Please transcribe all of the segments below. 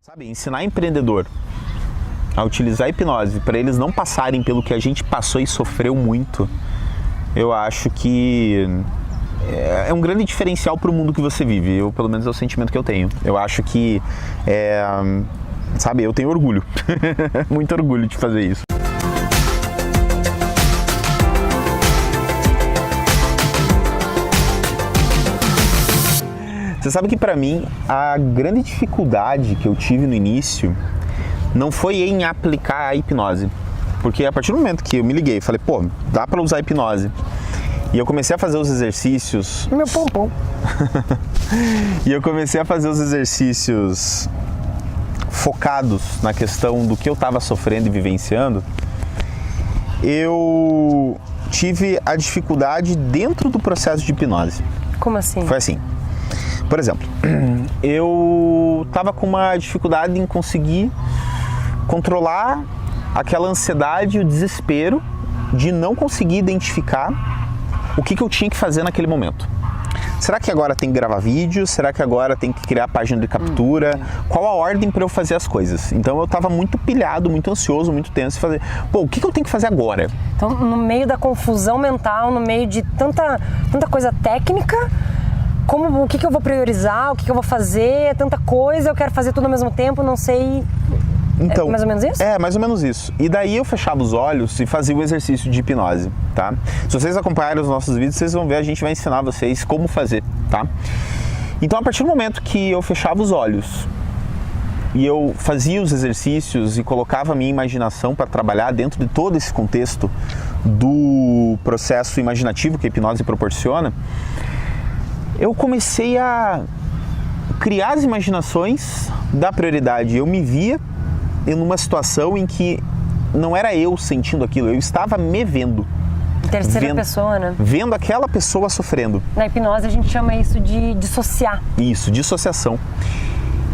Sabe, ensinar empreendedor a utilizar a hipnose para eles não passarem pelo que a gente passou e sofreu muito, eu acho que é um grande diferencial para o mundo que você vive. Pelo menos é o sentimento que eu tenho. Eu acho que, sabe, eu tenho orgulho, muito orgulho de fazer isso. Você sabe que para mim a grande dificuldade que eu tive no início não foi em aplicar a hipnose, porque a partir do momento que eu me liguei, falei, pô, dá para usar a hipnose, e eu comecei a fazer os exercícios... Meu pompom. E eu comecei a fazer os exercícios focados na questão do que eu estava sofrendo e vivenciando, eu tive a dificuldade dentro do processo de hipnose. Como assim? Foi assim. Por exemplo, eu estava com uma dificuldade em conseguir controlar aquela ansiedade e o desespero de não conseguir identificar o que eu tinha que fazer naquele momento. Será que agora tem que gravar vídeo? Será que agora tem que criar página de captura? Qual a ordem para eu fazer as coisas? Então eu estava muito pilhado, muito ansioso, muito tenso. Fazer, pô, o que eu tenho que fazer agora? Então, no meio da confusão mental, no meio de tanta coisa técnica... o que eu vou priorizar, o que eu vou fazer, tanta coisa, eu quero fazer tudo ao mesmo tempo, não sei... Então, é mais ou menos isso? É, mais ou menos isso. E daí eu fechava os olhos e fazia o exercício de hipnose, tá? Se vocês acompanharem os nossos vídeos, vocês vão ver, a gente vai ensinar vocês como fazer, tá? Então, a partir do momento que eu fechava os olhos e eu fazia os exercícios e colocava a minha imaginação para trabalhar dentro de todo esse contexto do processo imaginativo que a hipnose proporciona, eu comecei a criar as imaginações da prioridade. Eu me via em uma situação em que não era eu sentindo aquilo, eu estava me vendo. Terceira pessoa, né? Vendo aquela pessoa sofrendo. Na hipnose a gente chama isso de dissociar. Isso, dissociação.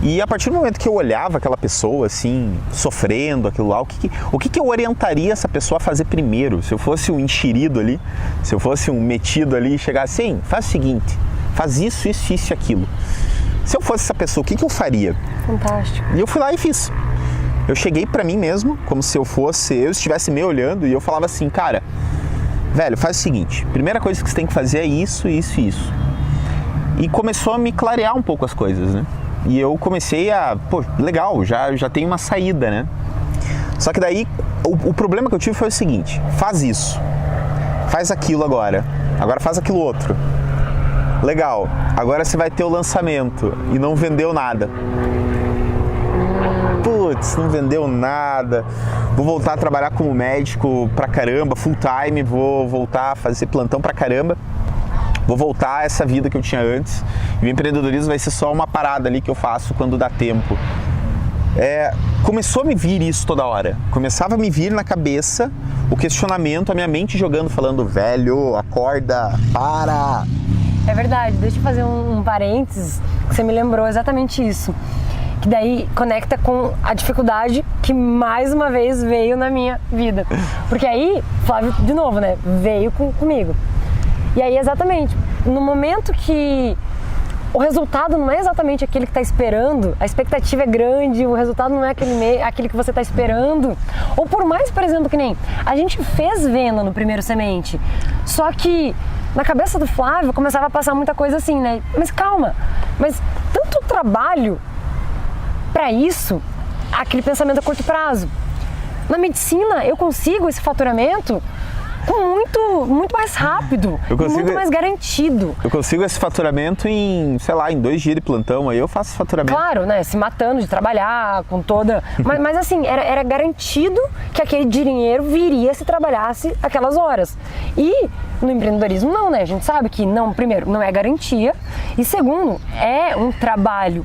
E a partir do momento que eu olhava aquela pessoa, assim, sofrendo aquilo lá, o que eu orientaria essa pessoa a fazer primeiro? Se eu fosse um enxerido ali, se eu fosse um metido ali e chegasse assim, faz o seguinte, faz isso, isso, isso e aquilo. Se eu fosse essa pessoa, o que eu faria? Fantástico. E eu fui lá e fiz. Eu cheguei pra mim mesmo, como se eu estivesse me olhando, e eu falava assim, cara, velho, faz o seguinte, primeira coisa que você tem que fazer é isso, isso e isso. E começou a me clarear um pouco as coisas, né? E eu comecei a, pô, legal, já tem uma saída, né? Só que daí, o problema que eu tive foi o seguinte, faz isso, faz aquilo agora faz aquilo outro. Legal, agora você vai ter o lançamento e não vendeu nada. Putz, não vendeu nada, vou voltar a trabalhar como médico pra caramba, full time, vou voltar a fazer plantão pra caramba, vou voltar a essa vida que eu tinha antes e o empreendedorismo vai ser só uma parada ali que eu faço quando dá tempo. Começou a me vir isso toda hora, começava a me vir na cabeça o questionamento, a minha mente jogando, falando, velho, acorda, para... É verdade, deixa eu fazer um parênteses, que você me lembrou exatamente isso. Que daí conecta com a dificuldade que mais uma vez veio na minha vida. Porque aí, Flávio, de novo, né, veio comigo. E aí, exatamente, no momento que o resultado não é exatamente aquele que está esperando, a expectativa é grande, o resultado não é aquele que você está esperando, ou por mais, por exemplo, que nem a gente fez venda no primeiro semente, só que na cabeça do Flávio começava a passar muita coisa assim, né? Mas calma, mas tanto trabalho para isso, aquele pensamento a curto prazo. Na medicina, eu consigo esse faturamento com muito mais rápido, muito mais garantido. Eu consigo esse faturamento em, sei lá, em 2 dias de plantão, aí eu faço esse faturamento. Claro, né, se matando de trabalhar, com toda... mas assim, era garantido que aquele dinheiro viria se trabalhasse aquelas horas. E no empreendedorismo não, né, a gente sabe que não, primeiro, não é garantia, e segundo, é um trabalho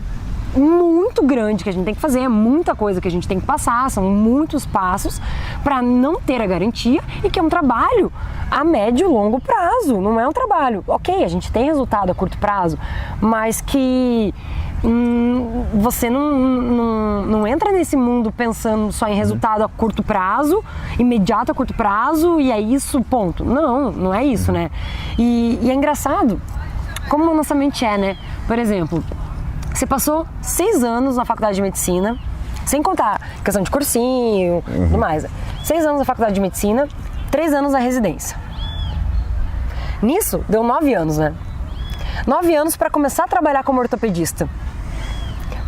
muito grande que a gente tem que fazer, é muita coisa que a gente tem que passar, são muitos passos para não ter a garantia e que é um trabalho a médio e longo prazo, não é um trabalho, ok, a gente tem resultado a curto prazo, mas que você não entra nesse mundo pensando só em resultado a curto prazo, imediato a curto prazo e é isso, ponto. Não é isso, né? E é engraçado como a nossa mente é, né? Por exemplo, você passou 6 anos na faculdade de medicina, sem contar questão de cursinho e tudo mais. 6 anos na faculdade de medicina, 3 anos na residência. Nisso, deu 9 anos, né? 9 anos para começar a trabalhar como ortopedista.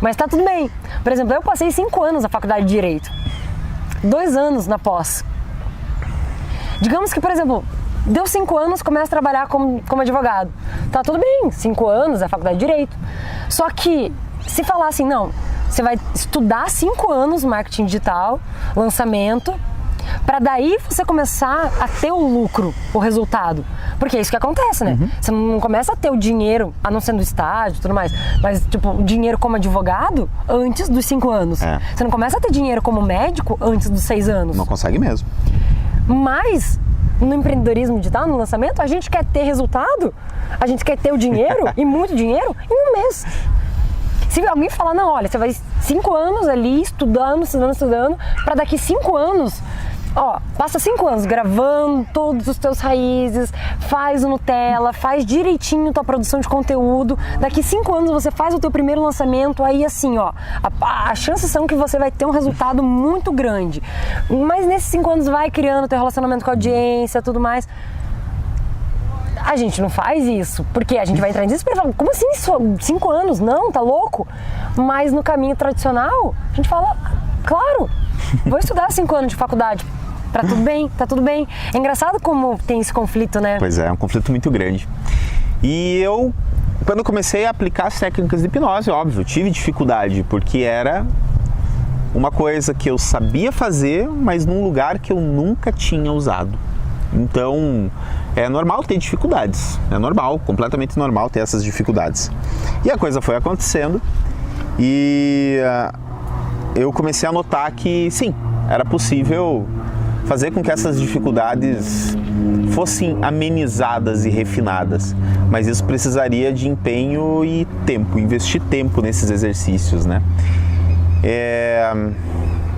Mas tá tudo bem. Por exemplo, eu passei 5 anos na faculdade de Direito. 2 anos na pós. Digamos que, por exemplo, deu 5 anos, começa a trabalhar como advogado. Tá tudo bem, 5 anos é faculdade de Direito. Só que, se falar assim, não, você vai estudar 5 anos marketing digital, lançamento, para daí você começar a ter o lucro, o resultado. Porque é isso que acontece, né? Você não começa a ter o dinheiro, a não ser no estágio e tudo mais, mas tipo, o dinheiro como advogado antes dos 5 anos. Você não começa a ter dinheiro como médico antes dos 6 anos. Não consegue mesmo. Mas no empreendedorismo digital, no lançamento, a gente quer ter resultado, a gente quer ter o dinheiro e muito dinheiro em um mês. Se alguém falar, não, olha, você vai 5 anos ali estudando, para daqui 5 anos, ó, passa 5 anos gravando todos os teus raízes, faz o Nutella, faz direitinho tua produção de conteúdo, daqui 5 anos você faz o teu primeiro lançamento, aí assim, ó, a chances são que você vai ter um resultado muito grande. Mas nesses 5 anos vai criando teu relacionamento com a audiência, tudo mais. A gente não faz isso, porque a gente vai entrar em desespero e fala, como assim 5 anos? Não, tá louco? Mas no caminho tradicional, a gente fala, claro, vou estudar 5 anos de faculdade, tá tudo bem, tá tudo bem. É engraçado como tem esse conflito, né? Pois é um conflito muito grande. E eu, quando comecei a aplicar as técnicas de hipnose, óbvio, tive dificuldade, porque era uma coisa que eu sabia fazer, mas num lugar que eu nunca tinha usado. Então, é normal ter dificuldades, é normal, completamente normal ter essas dificuldades. E a coisa foi acontecendo e eu comecei a notar que, sim, era possível fazer com que essas dificuldades fossem amenizadas e refinadas, mas isso precisaria de empenho e tempo, investir tempo nesses exercícios, né?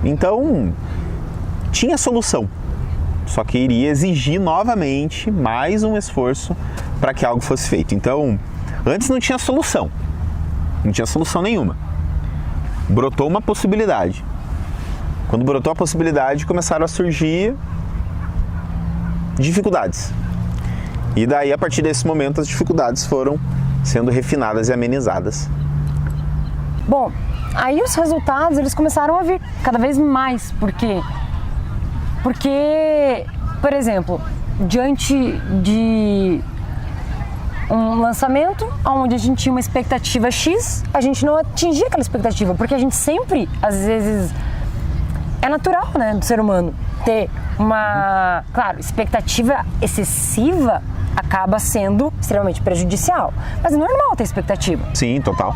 Então, tinha solução. Só que iria exigir novamente mais um esforço para que algo fosse feito. Então, antes não tinha solução nenhuma. Brotou uma possibilidade. Quando brotou a possibilidade, começaram a surgir dificuldades. E daí, a partir desse momento, as dificuldades foram sendo refinadas e amenizadas. Bom, aí os resultados, eles começaram a vir cada vez mais, porque, por exemplo, diante de um lançamento onde a gente tinha uma expectativa X, a gente não atingia aquela expectativa, porque a gente sempre, às vezes, é natural, né, do ser humano, ter uma, claro, expectativa excessiva acaba sendo extremamente prejudicial, mas é normal ter expectativa. Sim, total.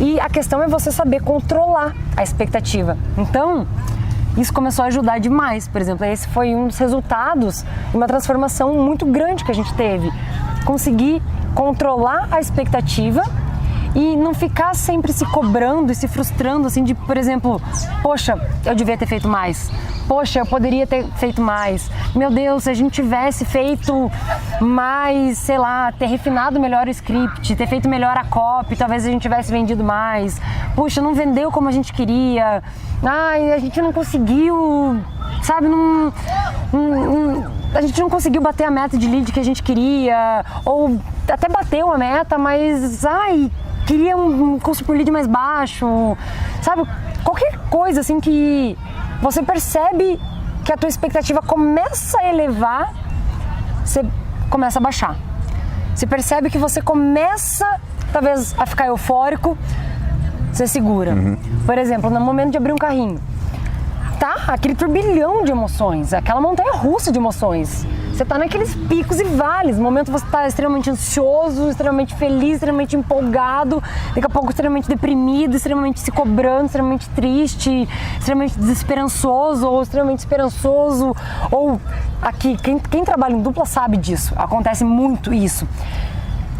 E a questão é você saber controlar a expectativa. Então, isso começou a ajudar demais. Por exemplo, esse foi um dos resultados de uma transformação muito grande que a gente teve. Conseguir controlar a expectativa e não ficar sempre se cobrando e se frustrando, assim, de, por exemplo, poxa, eu devia ter feito mais. Poxa, eu poderia ter feito mais. Meu Deus, se a gente tivesse feito mais, sei lá, ter refinado melhor o script, ter feito melhor a copy, talvez a gente tivesse vendido mais. Puxa, não vendeu como a gente queria. Ai, a gente não conseguiu, sabe, a gente não conseguiu bater a meta de lead que a gente queria. Ou até bateu a meta, mas, queria um custo por lead mais baixo. Sabe, qualquer coisa assim que você percebe que a tua expectativa começa a elevar, você começa a baixar. Você percebe que você começa, talvez, a ficar eufórico, você segura. Por exemplo, no momento de abrir um carrinho, tá aquele turbilhão de emoções, aquela montanha russa de emoções. Você tá naqueles picos e vales. No momento você tá extremamente ansioso, extremamente feliz, extremamente empolgado, daqui a pouco extremamente deprimido, extremamente se cobrando, extremamente triste, extremamente desesperançoso ou extremamente esperançoso. Ou aqui, quem trabalha em dupla sabe disso, acontece muito isso.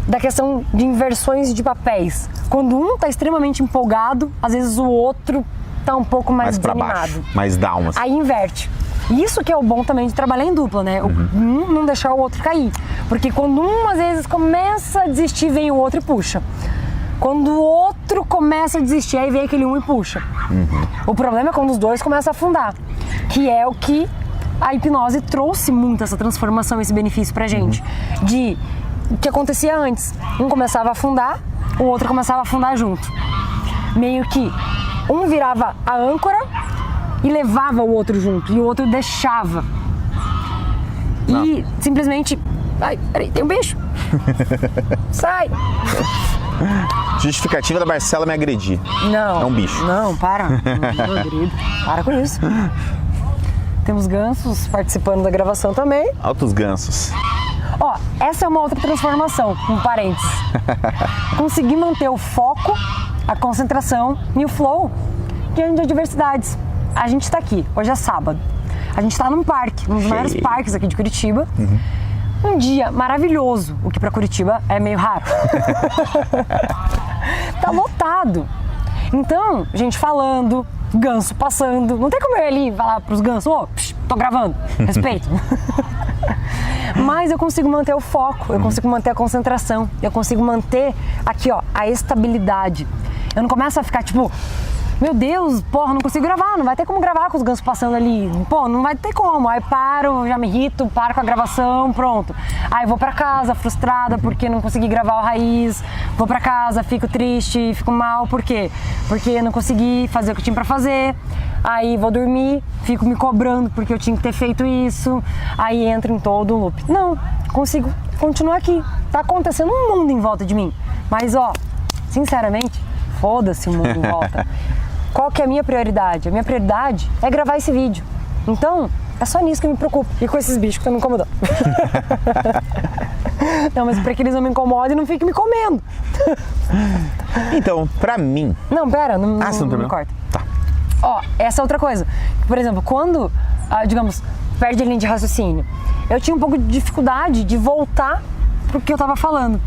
Da questão de inversões de papéis. Quando um tá extremamente empolgado, às vezes o outro tá um pouco mais desanimado. Baixo, mais down. Assim. Aí inverte. Isso que é o bom também de trabalhar em dupla, né? Um não deixar o outro cair. Porque quando um, às vezes, começa a desistir, vem o outro e puxa. Quando o outro outro começa a desistir, aí vem aquele um e puxa. O problema é quando os dois começam a afundar, que é o que a hipnose trouxe muito essa transformação, esse benefício pra gente. De o que acontecia antes, um começava a afundar, o outro começava a afundar junto. Meio que um virava a âncora e levava o outro junto, e o outro deixava. E simplesmente, ai, peraí, tem um bicho. Sai. Justificativa da Marcela me agredir. Não. É um bicho. Não, para. Não agride. Para com isso. Temos gansos participando da gravação também. Altos gansos. Ó, essa é uma outra transformação, um parênteses. Conseguir manter o foco, a concentração e o flow diante de adversidades. A gente tá aqui, hoje é sábado. A gente tá num parque, um dos maiores parques aqui de Curitiba. Um dia maravilhoso, o que pra Curitiba é meio raro. Tá lotado. Então, gente falando, ganso passando. Não tem como eu ir ali e falar pros gansos, ô, tô gravando, respeito. Mas eu consigo manter o foco, eu consigo manter a concentração, eu consigo manter aqui, ó, a estabilidade. Eu não começo a ficar tipo, meu Deus, porra, não consigo gravar, não vai ter como gravar com os gansos passando ali. Pô, não vai ter como. Aí paro, já me irrito, paro com a gravação, pronto. Aí vou pra casa frustrada porque não consegui gravar o Raiz. Vou pra casa, fico triste, fico mal, por quê? Porque não consegui fazer o que tinha pra fazer. Aí vou dormir, fico me cobrando porque eu tinha que ter feito isso. Aí entro em todo o loop. Não, consigo continuar aqui. Tá acontecendo um mundo em volta de mim. Mas ó, sinceramente, foda-se o mundo em volta. Qual que é a minha prioridade? A minha prioridade é gravar esse vídeo. Então, é só nisso que eu me preocupo. E com esses bichos que estão me incomodando. Não, mas pra que eles não me incomodem, não fiquem me comendo. Então, pra mim... Não, pera, não, você não terminou? corta. Tá. Ó, essa é outra coisa. Por exemplo, quando, digamos, perde a linha de raciocínio, eu tinha um pouco de dificuldade de voltar pro que eu tava falando.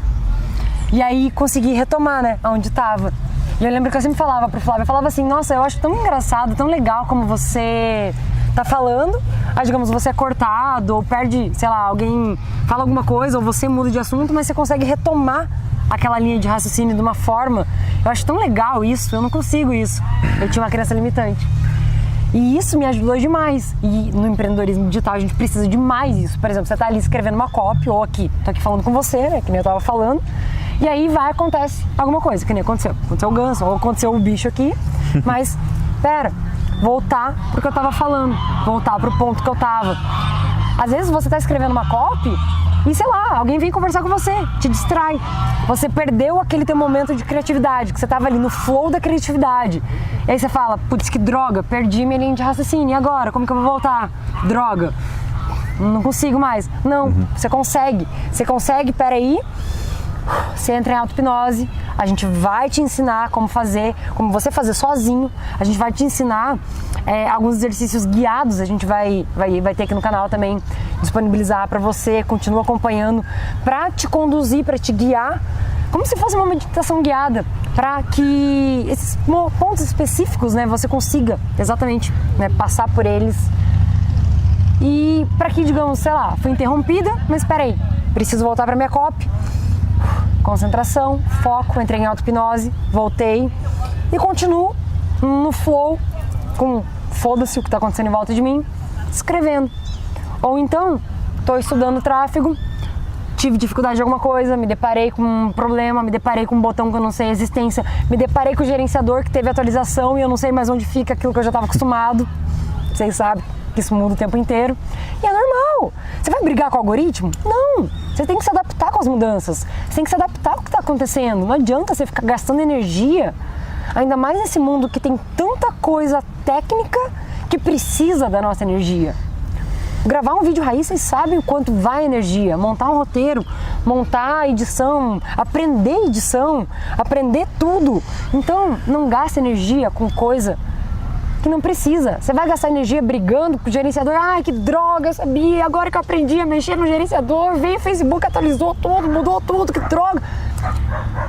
E aí consegui retomar, né, aonde tava. E eu lembro que eu sempre falava pro Flávio, eu falava assim, nossa, eu acho tão engraçado, tão legal como você tá falando, aí digamos, você é cortado, ou perde, sei lá, alguém fala alguma coisa, ou você muda de assunto, mas você consegue retomar aquela linha de raciocínio de uma forma, eu acho tão legal isso, eu não consigo isso, eu tinha uma crença limitante. E isso me ajudou demais. E no empreendedorismo digital a gente precisa de mais isso. Por exemplo, você tá ali escrevendo uma copy, ou aqui, tô aqui falando com você, né, que nem eu tava falando, e aí acontece alguma coisa, que nem aconteceu. Aconteceu o ganso, ou aconteceu o bicho aqui, mas, pera, voltar pro que eu tava falando, voltar pro ponto que eu tava. Às vezes você tá escrevendo uma copy e, sei lá, alguém vem conversar com você, te distrai. Você perdeu aquele teu momento de criatividade, que você tava ali no flow da criatividade. E aí você fala, putz, que droga, perdi minha linha de raciocínio, e agora? Como que eu vou voltar? Droga, não consigo mais. Não, você consegue, peraí. Você entra em auto-hipnose, a gente vai te ensinar como fazer, como você fazer sozinho, a gente vai te ensinar alguns exercícios guiados, a gente vai ter aqui no canal também, disponibilizar para você, continua acompanhando, para te conduzir, para te guiar, como se fosse uma meditação guiada, para que esses pontos específicos, né, você consiga exatamente, né, passar por eles. E para que, digamos, sei lá, fui interrompida, mas espera aí, preciso voltar para minha copy. Concentração, foco, entrei em auto-hipnose, voltei e continuo no flow, com foda-se o que está acontecendo em volta de mim, escrevendo. Ou então, estou estudando tráfego, tive dificuldade de alguma coisa, me deparei com um problema, me deparei com um botão que eu não sei a existência, me deparei com o gerenciador que teve atualização e eu não sei mais onde fica aquilo que eu já estava acostumado. Vocês sabem que isso muda o tempo inteiro. E é normal. Você vai brigar com o algoritmo? Não. Você tem que se adaptar com as mudanças. Você tem que se adaptar ao que está acontecendo. Não adianta você ficar gastando energia, ainda mais nesse mundo que tem tanta coisa técnica que precisa da nossa energia. Gravar um vídeo raiz, vocês sabem o quanto vai energia. Montar um roteiro, montar a edição, aprender edição, aprender tudo. Então, não gaste energia com coisa que não precisa. Você vai gastar energia brigando com o gerenciador. Ai, que droga, eu sabia. Agora que eu aprendi a mexer no gerenciador, veio o Facebook, atualizou tudo, mudou tudo, que droga.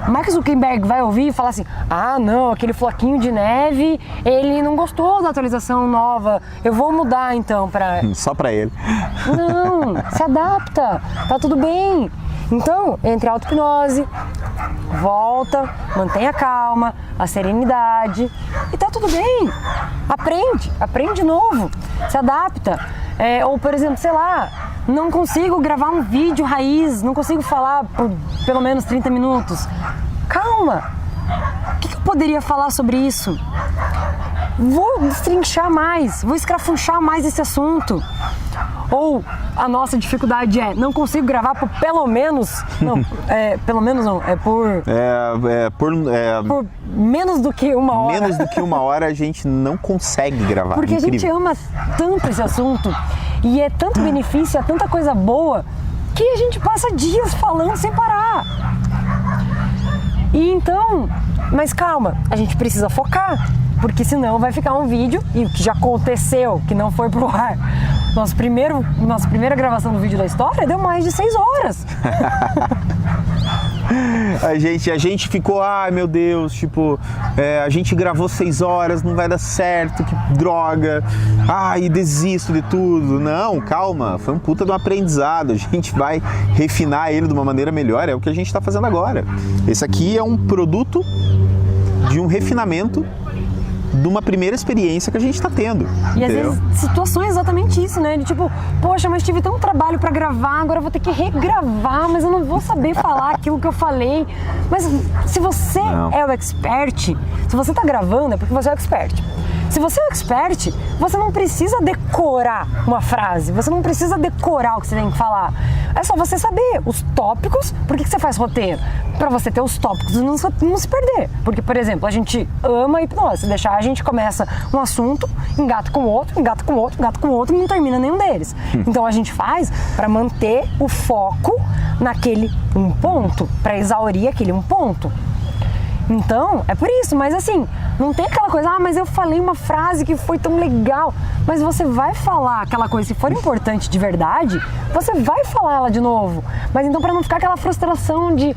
Mark Zuckerberg vai ouvir e falar assim, ah, não, aquele floquinho de neve, ele não gostou da atualização nova, eu vou mudar então pra... Só pra ele. Não, se adapta, tá tudo bem. Então, entre a auto-hipnose, volta, mantenha a calma, a serenidade e tá tudo bem. Aprende de novo, se adapta. Ou, por exemplo, sei lá, não consigo gravar um vídeo raiz, não consigo falar por pelo menos 30 minutos. Calma, o que eu poderia falar sobre isso? Vou destrinchar mais, vou escrafunchar mais esse assunto. Ou a nossa dificuldade não consigo gravar por pelo menos, por menos do que uma hora. Menos do que uma hora a gente não consegue gravar. Porque a gente ama tanto esse assunto e é tanto benefício, é tanta coisa boa que a gente passa dias falando sem parar. E então, mas calma, a gente precisa focar, porque senão vai ficar um vídeo, e o que já aconteceu, que não foi pro ar. Nossa primeira gravação do vídeo da história deu mais de 6 horas. A gente ficou, ai meu Deus, tipo, a gente gravou 6 horas, não vai dar certo, que droga, ai, desisto de tudo. Não, calma, foi um puta de um aprendizado, a gente vai refinar ele de uma maneira melhor, é o que a gente tá fazendo agora. Esse aqui é um produto de um refinamento de uma primeira experiência que a gente tá tendo. E às vezes situações exatamente isso, né? De tipo, poxa, mas tive tanto trabalho pra gravar, agora eu vou ter que regravar, mas eu não vou saber falar aquilo que eu falei. Mas se você é o expert, se você tá gravando é porque você é o expert. Se você é o expert, você não precisa decorar uma frase, você não precisa decorar o que você tem que falar. É só você saber os tópicos. Por que você faz roteiro? Pra você ter os tópicos e não se perder. Porque, por exemplo, a gente ama a hipnose. Se deixar, a gente começa um assunto, engata com outro, engata com outro, engata com outro e não termina nenhum deles. Então a gente faz para manter o foco naquele um ponto, para exaurir aquele um ponto. Então, é por isso, mas assim, não tem aquela coisa, mas eu falei uma frase que foi tão legal, mas você vai falar aquela coisa, se for importante de verdade, você vai falar ela de novo. Mas então, pra não ficar aquela frustração de,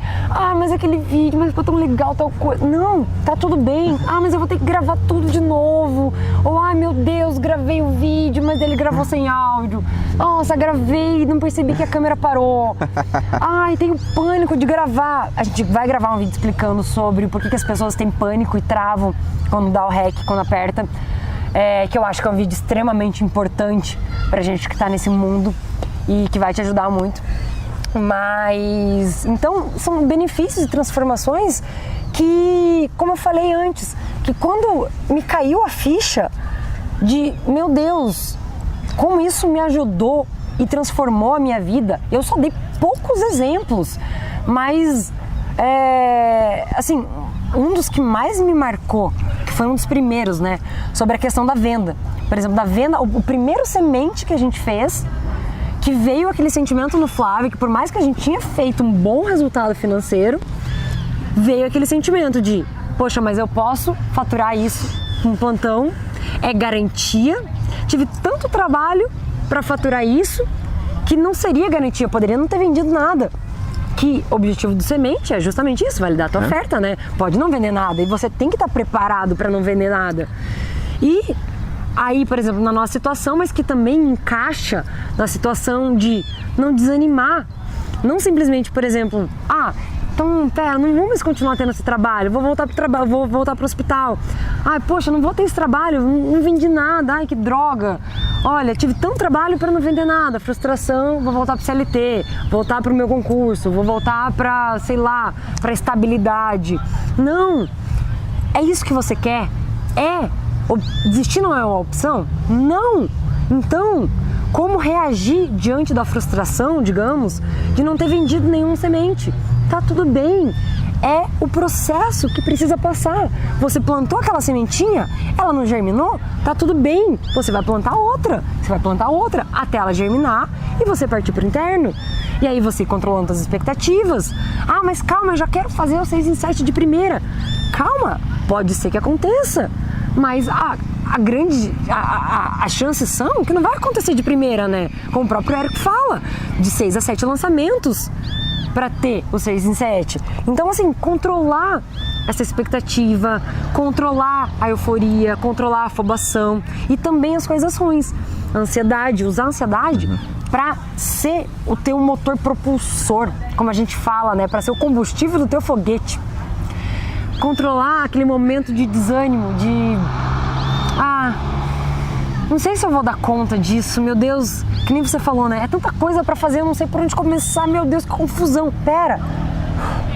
mas aquele vídeo, mas ficou tão legal tal coisa. Não, tá tudo bem. Mas eu vou ter que gravar tudo de novo. Ou, meu Deus, gravei o vídeo, mas ele gravou sem áudio. Nossa, gravei e não percebi que a câmera parou. Tenho pânico de gravar. A gente vai gravar um vídeo explicando sobre por que as pessoas têm pânico e travam quando dá o REC, quando aperta. Que eu acho que é um vídeo extremamente importante pra gente que tá nesse mundo e que vai te ajudar muito. Mas, então, são benefícios e transformações que, como eu falei antes, que quando me caiu a ficha de, meu Deus, como isso me ajudou e transformou a minha vida, eu só dei poucos exemplos, mas, assim, um dos que mais me marcou, que foi um dos primeiros, né, sobre a questão da venda. Por exemplo, da venda, o primeiro semente que a gente fez, que veio aquele sentimento no Flávio, que por mais que a gente tinha feito um bom resultado financeiro, veio aquele sentimento de, poxa, mas eu posso faturar isso com plantão, é garantia, tive tanto trabalho para faturar isso, que não seria garantia, eu poderia não ter vendido nada. Que o objetivo do semente é justamente isso, validar a tua oferta, né? Pode não vender nada e você tem que estar preparado para não vender nada. E aí, por exemplo, na nossa situação, mas que também encaixa na situação de não desanimar. Não simplesmente, por exemplo, então, não vou mais continuar tendo esse trabalho, vou voltar pro trabalho, vou voltar pro hospital. Poxa, não vou ter esse trabalho, não vendi nada, que droga. Olha, tive tanto trabalho para não vender nada, frustração, vou voltar pro CLT, voltar pro meu concurso, vou voltar pra, sei lá, pra estabilidade. Não, é isso que você quer? Desistir não é uma opção? Não! Então, como reagir diante da frustração, digamos, de não ter vendido nenhum semente? Tá tudo bem, é o processo que precisa passar. Você plantou aquela sementinha, ela não germinou, tá tudo bem, você vai plantar outra até ela germinar e você partir pro interno. E aí você controlando as expectativas. Mas calma, eu já quero fazer o 6 em 7 de primeira. Calma, pode ser que aconteça, mas as chances são que não vai acontecer de primeira, né? Como o próprio Érico fala, de 6 a 7 lançamentos para ter o 6 em 7. Então, assim, controlar essa expectativa, controlar a euforia, controlar a afobação e também as coisas ruins. A ansiedade, usar a ansiedade para ser o teu motor propulsor, como a gente fala, né? Para ser o combustível do teu foguete. Controlar aquele momento de desânimo, de... não sei se eu vou dar conta disso, meu Deus, que nem você falou, né? É tanta coisa para fazer, eu não sei por onde começar, meu Deus, que confusão. Pera,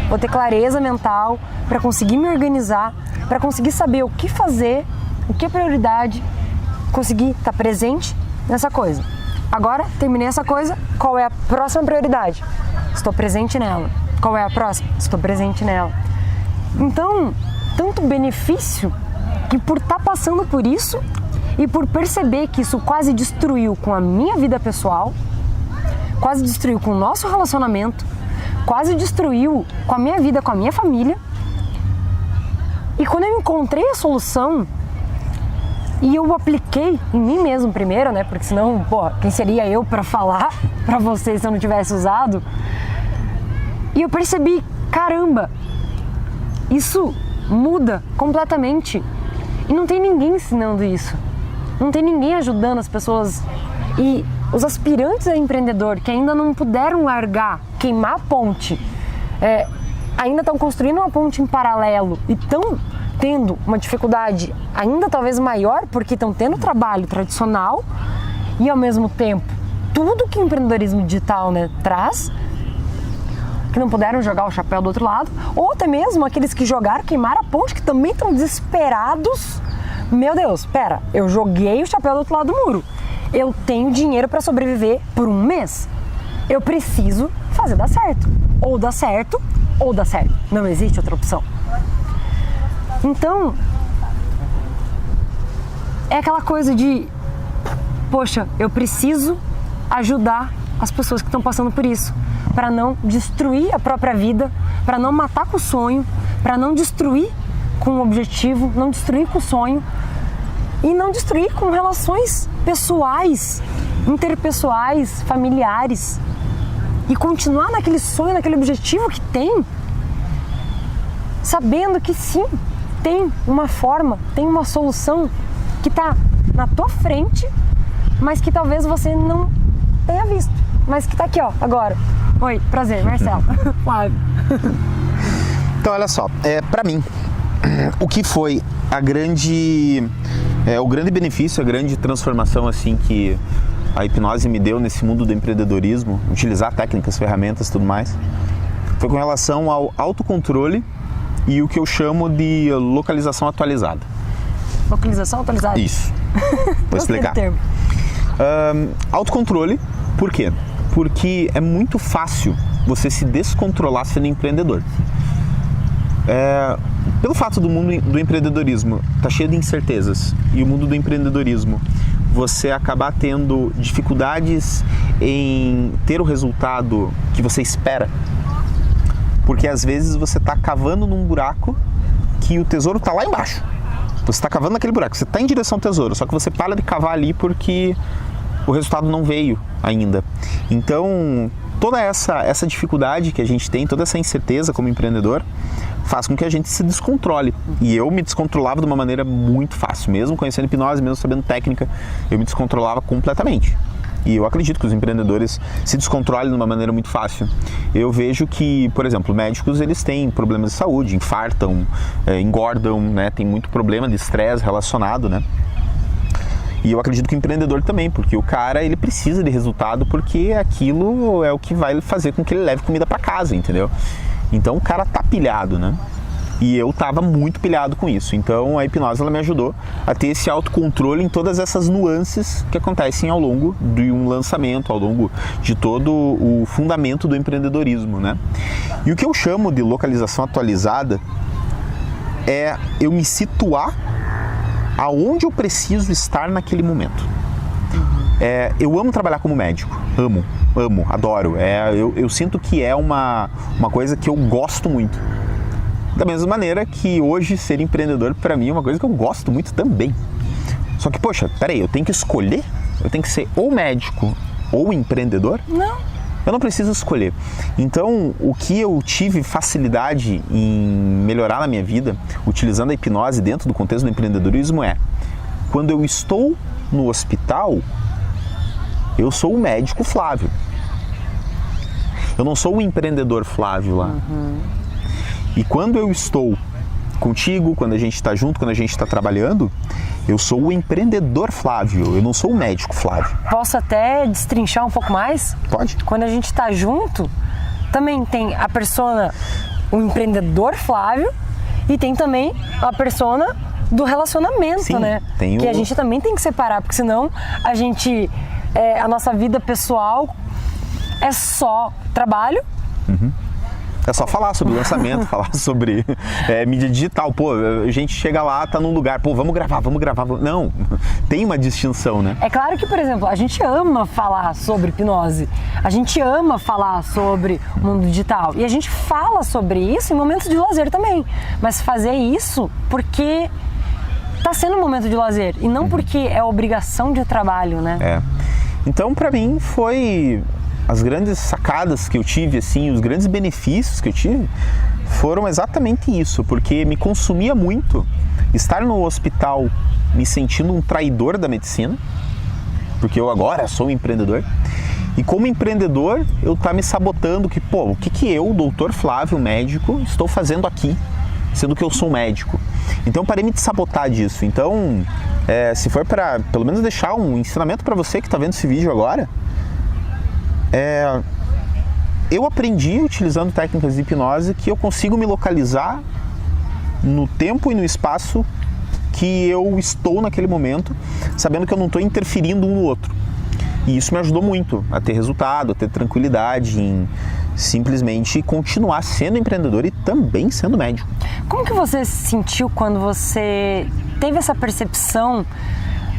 vou ter clareza mental para conseguir me organizar, para conseguir saber o que fazer, o que é prioridade, conseguir estar presente nessa coisa. Agora, terminei essa coisa, qual é a próxima prioridade? Estou presente nela. Qual é a próxima? Estou presente nela. Então, tanto benefício que por estar passando por isso e por perceber que isso quase destruiu com a minha vida pessoal, quase destruiu com o nosso relacionamento, quase destruiu com a minha vida, com a minha família. E quando eu encontrei a solução e eu apliquei em mim mesmo primeiro, né? Porque senão, quem seria eu para falar para vocês se eu não tivesse usado? E eu percebi, caramba, isso muda completamente. E não tem ninguém ensinando isso. Não tem ninguém ajudando as pessoas. E os aspirantes a empreendedor que ainda não puderam largar, queimar a ponte, ainda estão construindo uma ponte em paralelo e estão tendo uma dificuldade ainda talvez maior porque estão tendo trabalho tradicional e ao mesmo tempo tudo que o empreendedorismo digital, né, traz, que não puderam jogar o chapéu do outro lado, ou até mesmo aqueles que jogaram, queimaram a ponte, que também estão desesperados. Meu Deus, pera, eu joguei o chapéu do outro lado do muro. Eu tenho dinheiro para sobreviver por um mês. Eu preciso fazer dar certo. Ou dá certo, ou dá certo. Não existe outra opção. Então, é aquela coisa de, poxa, eu preciso ajudar as pessoas que estão passando por isso, para não destruir a própria vida, para não matar com o sonho, para não destruir com o objetivo, não destruir com o sonho e não destruir com relações pessoais, interpessoais, familiares e continuar naquele sonho, naquele objetivo que tem, sabendo que sim, tem uma forma, tem uma solução que está na tua frente, mas que talvez você não tenha visto, mas que está aqui, ó, agora. Oi, prazer, Marcelo. Flávio. Então, olha só, para mim, o que foi o grande benefício, a grande transformação assim que a hipnose me deu nesse mundo do empreendedorismo, utilizar técnicas, ferramentas e tudo mais, foi com relação ao autocontrole e o que eu chamo de localização atualizada. Localização atualizada? Isso. Vou explicar. Autocontrole, por quê? Porque é muito fácil você se descontrolar sendo empreendedor. Pelo fato do mundo do empreendedorismo estar cheio de incertezas e o mundo do empreendedorismo você acabar tendo dificuldades em ter o resultado que você espera, porque às vezes você está cavando num buraco que o tesouro está lá embaixo. Você está cavando naquele buraco, você está em direção ao tesouro, só que você para de cavar ali porque o resultado não veio ainda. Então, toda essa dificuldade que a gente tem, toda essa incerteza como empreendedor, faz com que a gente se descontrole. E eu me descontrolava de uma maneira muito fácil. Mesmo conhecendo hipnose, mesmo sabendo técnica, eu me descontrolava completamente. E eu acredito que os empreendedores se descontrolem de uma maneira muito fácil. Eu vejo que, por exemplo, médicos, eles têm problemas de saúde, infartam, engordam, né? Tem muito problema de estresse relacionado, né? E eu acredito que o empreendedor também, porque o cara, ele precisa de resultado, porque aquilo é o que vai fazer com que ele leve comida para casa, entendeu? Então o cara tá pilhado, né? E eu tava muito pilhado com isso. Então a hipnose, ela me ajudou a ter esse autocontrole em todas essas nuances que acontecem ao longo de um lançamento, ao longo de todo o fundamento do empreendedorismo, né? E o que eu chamo de localização atualizada é eu me situar aonde eu preciso estar naquele momento. Eu amo trabalhar como médico, amo, adoro. Eu sinto que é uma coisa que eu gosto muito. Da mesma maneira que hoje ser empreendedor para mim é uma coisa que eu gosto muito também. Só que, poxa, peraí, eu tenho que escolher? Eu tenho que ser ou médico ou empreendedor? Não. Eu não preciso escolher. Então, o que eu tive facilidade em melhorar na minha vida, utilizando a hipnose dentro do contexto do empreendedorismo, quando eu estou no hospital, Eu sou o médico Flávio. Eu não sou o empreendedor Flávio lá. E quando eu estou contigo, quando a gente está junto, quando a gente está trabalhando, eu sou o empreendedor Flávio, eu não sou o médico Flávio. Posso até destrinchar um pouco mais? Pode. Quando a gente está junto, também tem a persona, o empreendedor Flávio, e tem também a persona do relacionamento, Sim, né? tem Que a gente também tem que separar, porque senão a nossa vida pessoal é só trabalho. É só falar sobre lançamento, falar sobre mídia digital. Pô, a gente chega lá, tá num lugar, pô, vamos gravar. Não, tem uma distinção, né? É claro que, por exemplo, a gente ama falar sobre hipnose, a gente ama falar sobre o mundo digital e a gente fala sobre isso em momentos de lazer também, mas fazer isso porque tá sendo um momento de lazer e não porque é obrigação de trabalho, né? Então, pra mim, foi... As grandes sacadas que eu tive, assim, os grandes benefícios que eu tive foram exatamente isso, porque me consumia muito estar no hospital me sentindo um traidor da medicina, porque eu agora sou um empreendedor, e como empreendedor eu me sabotando que, pô, o que eu, doutor Flávio, médico, estou fazendo aqui, sendo que eu sou médico. Então eu parei de me sabotar disso. Então, se for para, pelo menos, deixar um ensinamento para você que está vendo esse vídeo agora, eu aprendi utilizando técnicas de hipnose que eu consigo me localizar no tempo e no espaço que eu estou naquele momento, sabendo que eu não estou interferindo um no outro. E isso me ajudou muito a ter resultado, a ter tranquilidade em simplesmente continuar sendo empreendedor e também sendo médico. Como que você se sentiu quando você teve essa percepção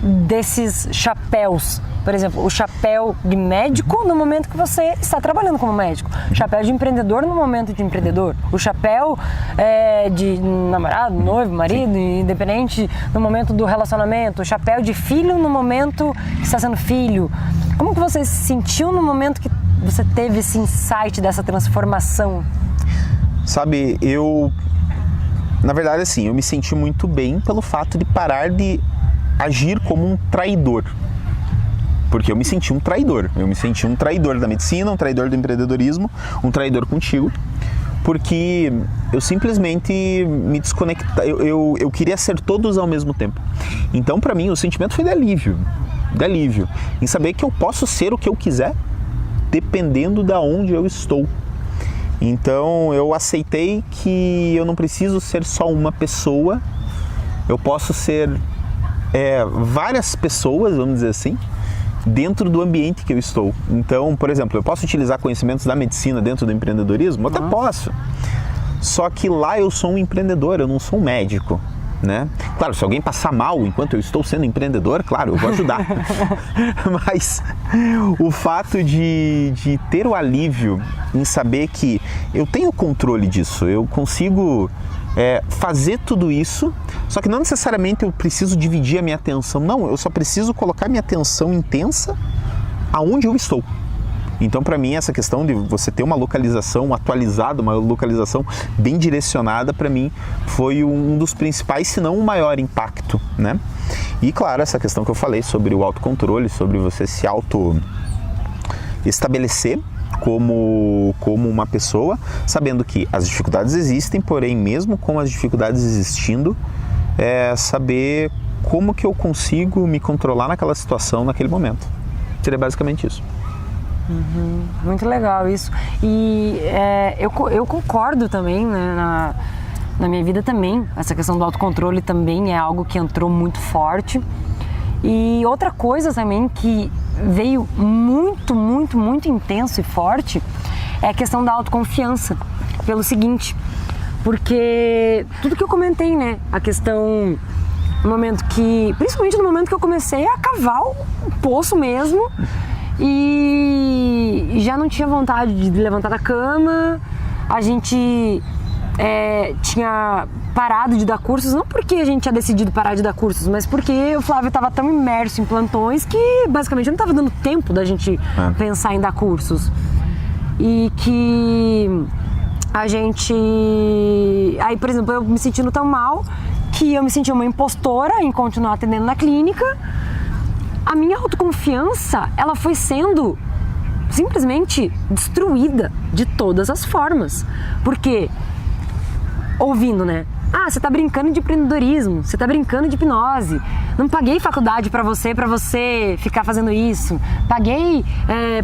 desses chapéus? Por exemplo, o chapéu de médico no momento que você está trabalhando como médico, o chapéu de empreendedor no momento de empreendedor, o chapéu de namorado, noivo, marido, independente no momento do relacionamento, o chapéu de filho no momento que está sendo filho. Como que você se sentiu no momento que você teve esse insight dessa transformação? Sabe, na verdade, assim, eu me senti muito bem pelo fato de parar de agir como um traidor. Porque eu me senti um traidor. Eu me senti um traidor da medicina, um traidor do empreendedorismo, um traidor contigo. Porque eu simplesmente me desconectei. Eu queria ser todos ao mesmo tempo. Então, para mim, o sentimento foi de alívio. De alívio. Em saber que eu posso ser o que eu quiser, dependendo de onde eu estou. Então, eu aceitei que eu não preciso ser só uma pessoa. Eu posso ser várias pessoas, vamos dizer assim, dentro do ambiente que eu estou. Então, por exemplo, eu posso utilizar conhecimentos da medicina dentro do empreendedorismo? Até posso. Só que lá eu sou um empreendedor, eu não sou um médico, né? Claro, se alguém passar mal enquanto eu estou sendo empreendedor, claro, eu vou ajudar. Mas o fato de ter o alívio em saber que eu tenho controle disso, eu consigo fazer tudo isso, só que não necessariamente eu preciso dividir a minha atenção, não, eu só preciso colocar minha atenção intensa aonde eu estou. Então, para mim, essa questão de você ter uma localização atualizada, uma localização bem direcionada, para mim, foi um dos principais, se não o maior impacto, né? E, claro, essa questão que eu falei sobre o autocontrole, sobre você se auto-estabelecer como uma pessoa, sabendo que as dificuldades existem, porém, mesmo com as dificuldades existindo, saber como que eu consigo me controlar naquela situação, naquele momento. Seria basicamente isso. Muito legal isso. E eu concordo também, né, na minha vida também. Essa questão do autocontrole também é algo que entrou muito forte. E outra coisa também que veio muito, muito, muito intenso e forte é a questão da autoconfiança. Pelo seguinte, porque tudo que eu comentei, né, a questão no momento que, principalmente no momento que eu comecei a cavar o poço mesmo, e já não tinha vontade de levantar da cama, a gente tinha parado de dar cursos, não porque a gente tinha decidido parar de dar cursos, mas porque o Flávio estava tão imerso em plantões que basicamente não estava dando tempo da gente pensar em dar cursos. E que a gente... Aí, por exemplo, eu me sentindo tão mal que eu me sentia uma impostora em continuar atendendo na clínica. a minha autoconfiança, ela foi sendo simplesmente destruída de todas as formas. Porque, ouvindo, né? Ah, você tá brincando de empreendedorismo, você tá brincando de hipnose. Não paguei faculdade pra você ficar fazendo isso. Paguei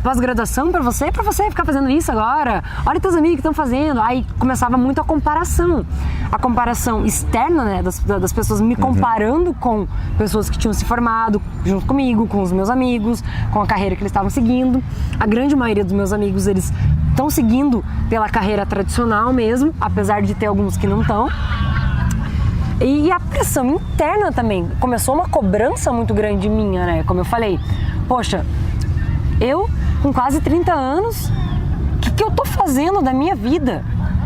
pós-graduação pra você ficar fazendo isso agora. Olha teus amigos que estão fazendo. Aí começava muito a comparação. A comparação externa, né, das pessoas me comparando com pessoas que tinham se formado junto comigo, com os meus amigos, com a carreira que eles estavam seguindo. A grande maioria dos meus amigos, eles estão seguindo pela carreira tradicional mesmo, apesar de ter alguns que não estão. E a pressão interna também. Começou uma cobrança muito grande minha, né? Como eu falei, poxa, eu com quase 30 anos, o que eu tô fazendo da minha vida?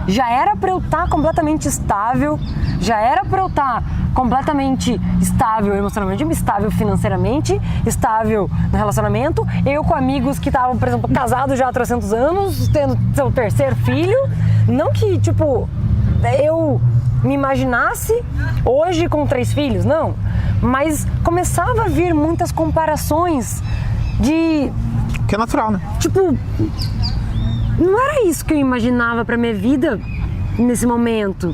Já era pra eu estar completamente estável, já era pra eu estar completamente estável emocionalmente, estável financeiramente, estável no relacionamento. Eu com amigos que estavam, por exemplo, casados já há 300 anos, tendo seu terceiro filho. Não que, tipo, eu me imaginasse hoje com 3 filhos, não. Mas começava a vir muitas comparações de... Que é natural, né? Tipo, não era isso que eu imaginava pra minha vida nesse momento.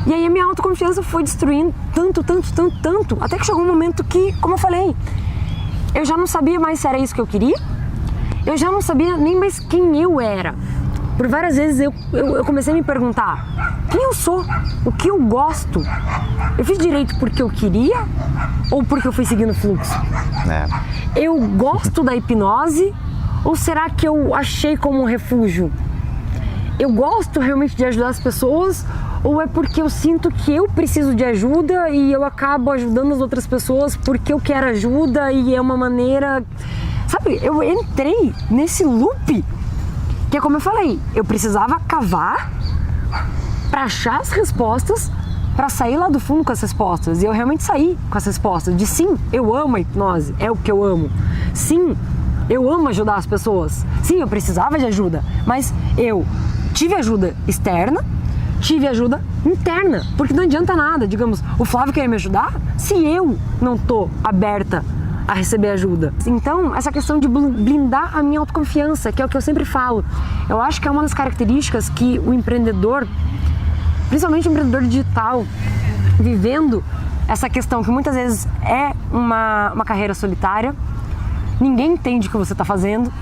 E aí a minha autoconfiança foi destruindo tanto, até que chegou um momento que, como eu falei, eu já não sabia mais se era isso que eu queria, eu já não sabia nem mais quem eu era. Por várias vezes eu comecei a me perguntar quem eu sou, o que eu gosto. Eu fiz direito porque eu queria ou porque eu fui seguindo o fluxo? Eu gosto da hipnose ou será que eu achei como um refúgio? Eu gosto realmente de ajudar as pessoas ou é porque eu sinto que eu preciso de ajuda e eu acabo ajudando as outras pessoas porque eu quero ajuda e é uma maneira... Sabe, eu entrei nesse loop que é como eu falei, eu precisava cavar para achar as respostas, para sair lá do fundo com as respostas. E eu realmente saí com as respostas de sim, eu amo a hipnose, é o que eu amo. Sim, eu amo ajudar as pessoas. Sim, eu precisava de ajuda, mas eu tive ajuda externa, tive ajuda interna, porque não adianta nada, digamos, o Flávio querer me ajudar se eu não tô aberta a receber ajuda. Então, essa questão de blindar a minha autoconfiança, que é o que eu sempre falo, eu acho que é uma das características que o empreendedor, principalmente o empreendedor digital, vivendo essa questão que muitas vezes é uma carreira solitária, ninguém entende o que você está fazendo,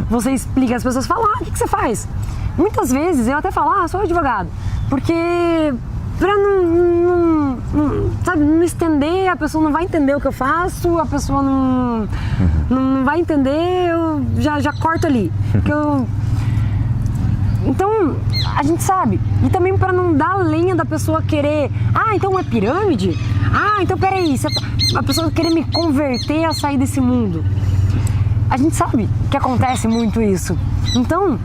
você explica, as pessoas falam, o que você faz? Muitas vezes eu até falo, sou advogado, porque pra não estender, a pessoa não vai entender o que eu faço, a pessoa não vai entender, eu já corto ali. Então, a gente sabe. E também para não dar lenha da pessoa querer, então é pirâmide? Então peraí, a pessoa querer me converter a sair desse mundo. A gente sabe que acontece muito isso. Então,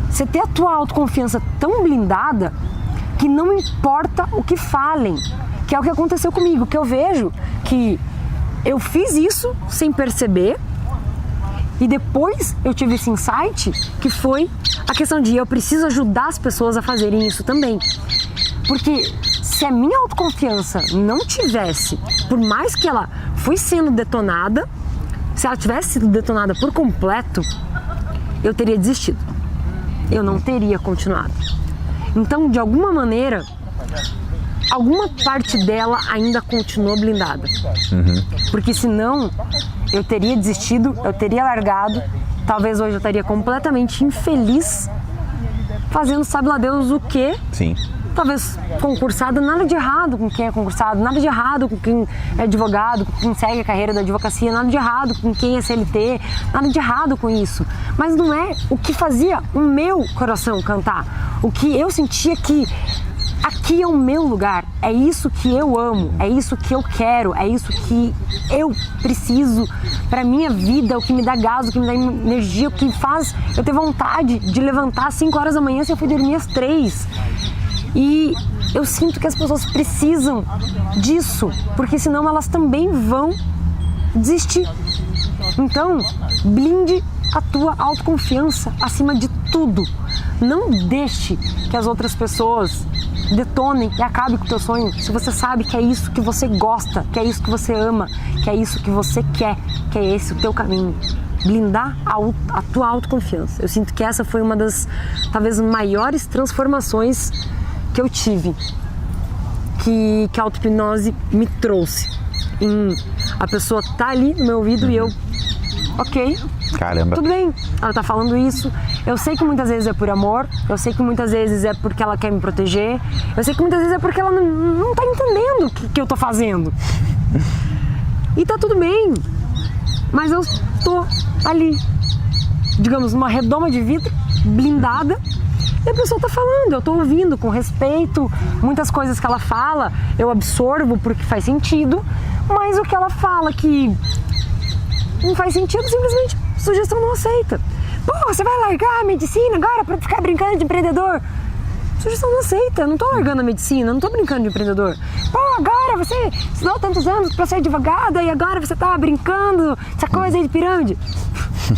você ter a tua autoconfiança tão blindada que não importa o que falem, que é o que aconteceu comigo, que eu vejo que eu fiz isso sem perceber e depois eu tive esse insight que foi a questão de eu preciso ajudar as pessoas a fazerem isso também. Porque se a minha autoconfiança não tivesse, por mais que ela foi sendo detonada, se ela tivesse sido detonada por completo, eu teria desistido. Eu não teria continuado. Então, de alguma maneira, alguma parte dela ainda continuou blindada. Porque senão, eu teria desistido, eu teria largado, talvez hoje eu estaria completamente infeliz, fazendo sabe lá Deus o quê. Sim. Talvez concursado, nada de errado com quem é concursado, nada de errado com quem é advogado, com quem segue a carreira da advocacia, nada de errado com quem é CLT, nada de errado com isso. Mas não é o que fazia o meu coração cantar, o que eu sentia que aqui é o meu lugar, é isso que eu amo, é isso que eu quero, é isso que eu preciso pra minha vida, o que me dá gás, o que me dá energia, o que faz eu ter vontade de levantar às 5 horas da manhã se eu fui dormir às 3. E eu sinto que as pessoas precisam disso, porque senão elas também vão desistir. Então, blinde a tua autoconfiança acima de tudo. Não deixe que as outras pessoas detonem e acabem com o teu sonho se você sabe que é isso que você gosta, que é isso que você ama, que é isso que você quer, que é esse o teu caminho. Blindar a tua autoconfiança. Eu sinto que essa foi uma das, talvez, maiores transformações que eu tive, que a auto-hipnose me trouxe. A pessoa tá ali no meu ouvido e eu, ok, Caramba. tudo bem, ela tá falando isso. Eu sei que muitas vezes é por amor, eu sei que muitas vezes é porque ela quer me proteger, eu sei que muitas vezes é porque ela não tá entendendo o que eu tô fazendo. E tá tudo bem, mas eu tô ali, digamos, numa redoma de vidro, blindada, e a pessoa tá falando, eu tô ouvindo com respeito, muitas coisas que ela fala eu absorvo porque faz sentido, mas o que ela fala que não faz sentido, simplesmente sugestão não aceita. Pô, você vai largar a medicina agora pra ficar brincando de empreendedor? Sugestão não aceita, eu não tô largando a medicina, não tô brincando de empreendedor. Pô, agora você estudou tantos anos pra ser advogada e agora você tá brincando essa coisa aí de pirâmide.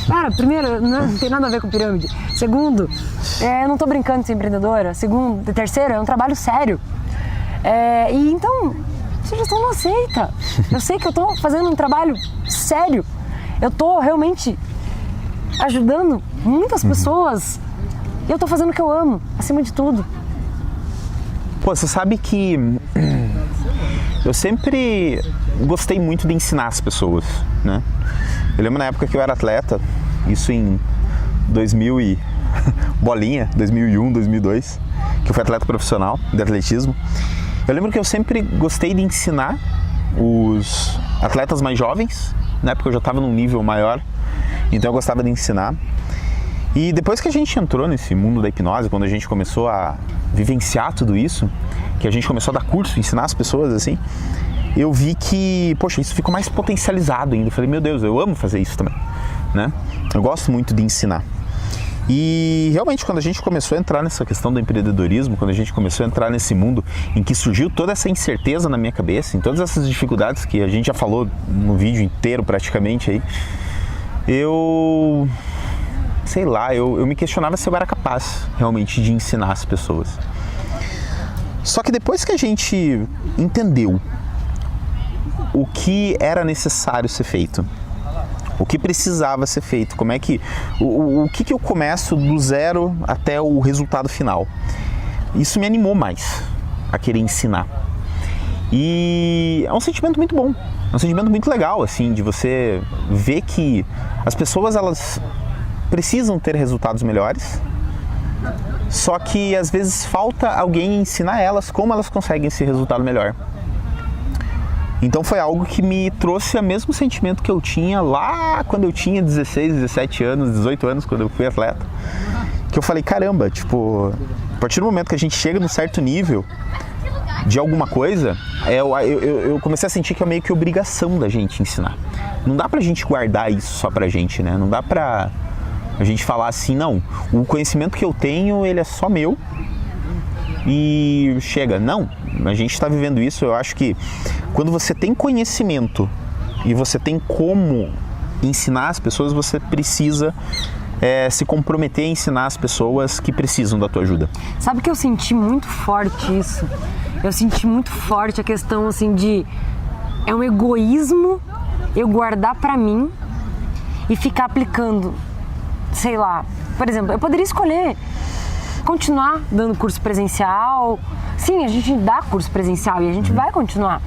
Cara, primeiro, não tem nada a ver com pirâmide. Segundo, eu não tô brincando de ser empreendedora. Segundo, terceiro, é um trabalho sério. E então, sugestão não aceita. Eu sei que eu tô fazendo um trabalho sério. Eu tô realmente ajudando muitas pessoas. E eu tô fazendo o que eu amo, acima de tudo. Pô, você sabe que eu sempre gostei muito de ensinar as pessoas, né? Eu lembro na época que eu era atleta, isso em 2000 e bolinha, 2001, 2002, que eu fui atleta profissional de atletismo. Eu lembro que eu sempre gostei de ensinar os atletas mais jovens, na época eu já estava num nível maior, então eu gostava de ensinar. E depois que a gente entrou nesse mundo da hipnose, quando a gente começou a vivenciar tudo isso, que a gente começou a dar curso, ensinar as pessoas assim, eu vi que, poxa, isso ficou mais potencializado ainda. Eu falei, meu Deus, eu amo fazer isso também, né? Eu gosto muito de ensinar. E realmente quando a gente começou a entrar nessa questão do empreendedorismo, quando a gente começou a entrar nesse mundo em que surgiu toda essa incerteza na minha cabeça, em todas essas dificuldades que a gente já falou no vídeo inteiro praticamente aí, eu me questionava se eu era capaz realmente de ensinar as pessoas. Só que depois que a gente entendeu o que era necessário ser feito, o que precisava ser feito, como é que o que eu começo do zero até o resultado final, isso me animou mais a querer ensinar. E é um sentimento muito bom, é um sentimento muito legal, assim, de você ver que as pessoas, elas precisam ter resultados melhores, só que às vezes falta alguém ensinar elas como elas conseguem esse resultado melhor. Então foi algo que me trouxe o mesmo sentimento que eu tinha lá quando eu tinha 16, 17 anos, 18 anos, quando eu fui atleta. Que eu falei, caramba, tipo, a partir do momento que a gente chega num certo nível de alguma coisa, eu comecei a sentir que é meio que obrigação da gente ensinar. Não dá pra gente guardar isso só pra gente, né? Não dá pra a gente falar assim, não, o conhecimento que eu tenho, ele é só meu e chega. Não, a gente está vivendo isso. Eu acho que quando você tem conhecimento e você tem como ensinar as pessoas, você precisa se comprometer a ensinar as pessoas que precisam da tua ajuda. Sabe que eu senti muito forte isso? Eu senti muito forte a questão assim de... É um egoísmo eu guardar pra mim e ficar aplicando, sei lá, por exemplo, eu poderia escolher continuar dando curso presencial. Sim, a gente dá curso presencial e a gente vai continuar.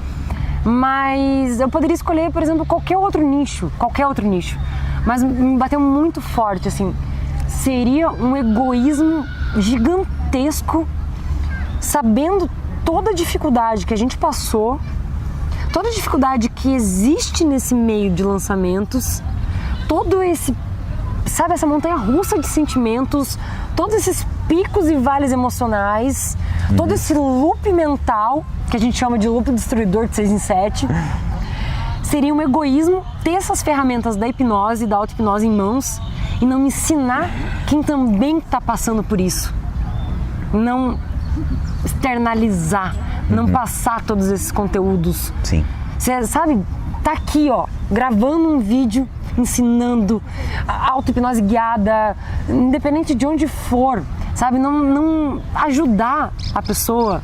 Mas eu poderia escolher, por exemplo, qualquer outro nicho. Mas me bateu muito forte, assim. Seria um egoísmo gigantesco, sabendo toda a dificuldade que a gente passou, toda a dificuldade que existe nesse meio de lançamentos, todo esse, sabe, essa montanha-russa de sentimentos, todos esses picos e vales emocionais, todo esse loop mental, que a gente chama de loop destruidor de 6 em 7, seria um egoísmo ter essas ferramentas da hipnose, da auto-hipnose em mãos e não ensinar quem também está passando por isso. Não externalizar, não passar todos esses conteúdos. Sim. Você sabe, tá aqui, ó, gravando um vídeo ensinando a auto-hipnose guiada, independente de onde for. sabe? Não ajudar a pessoa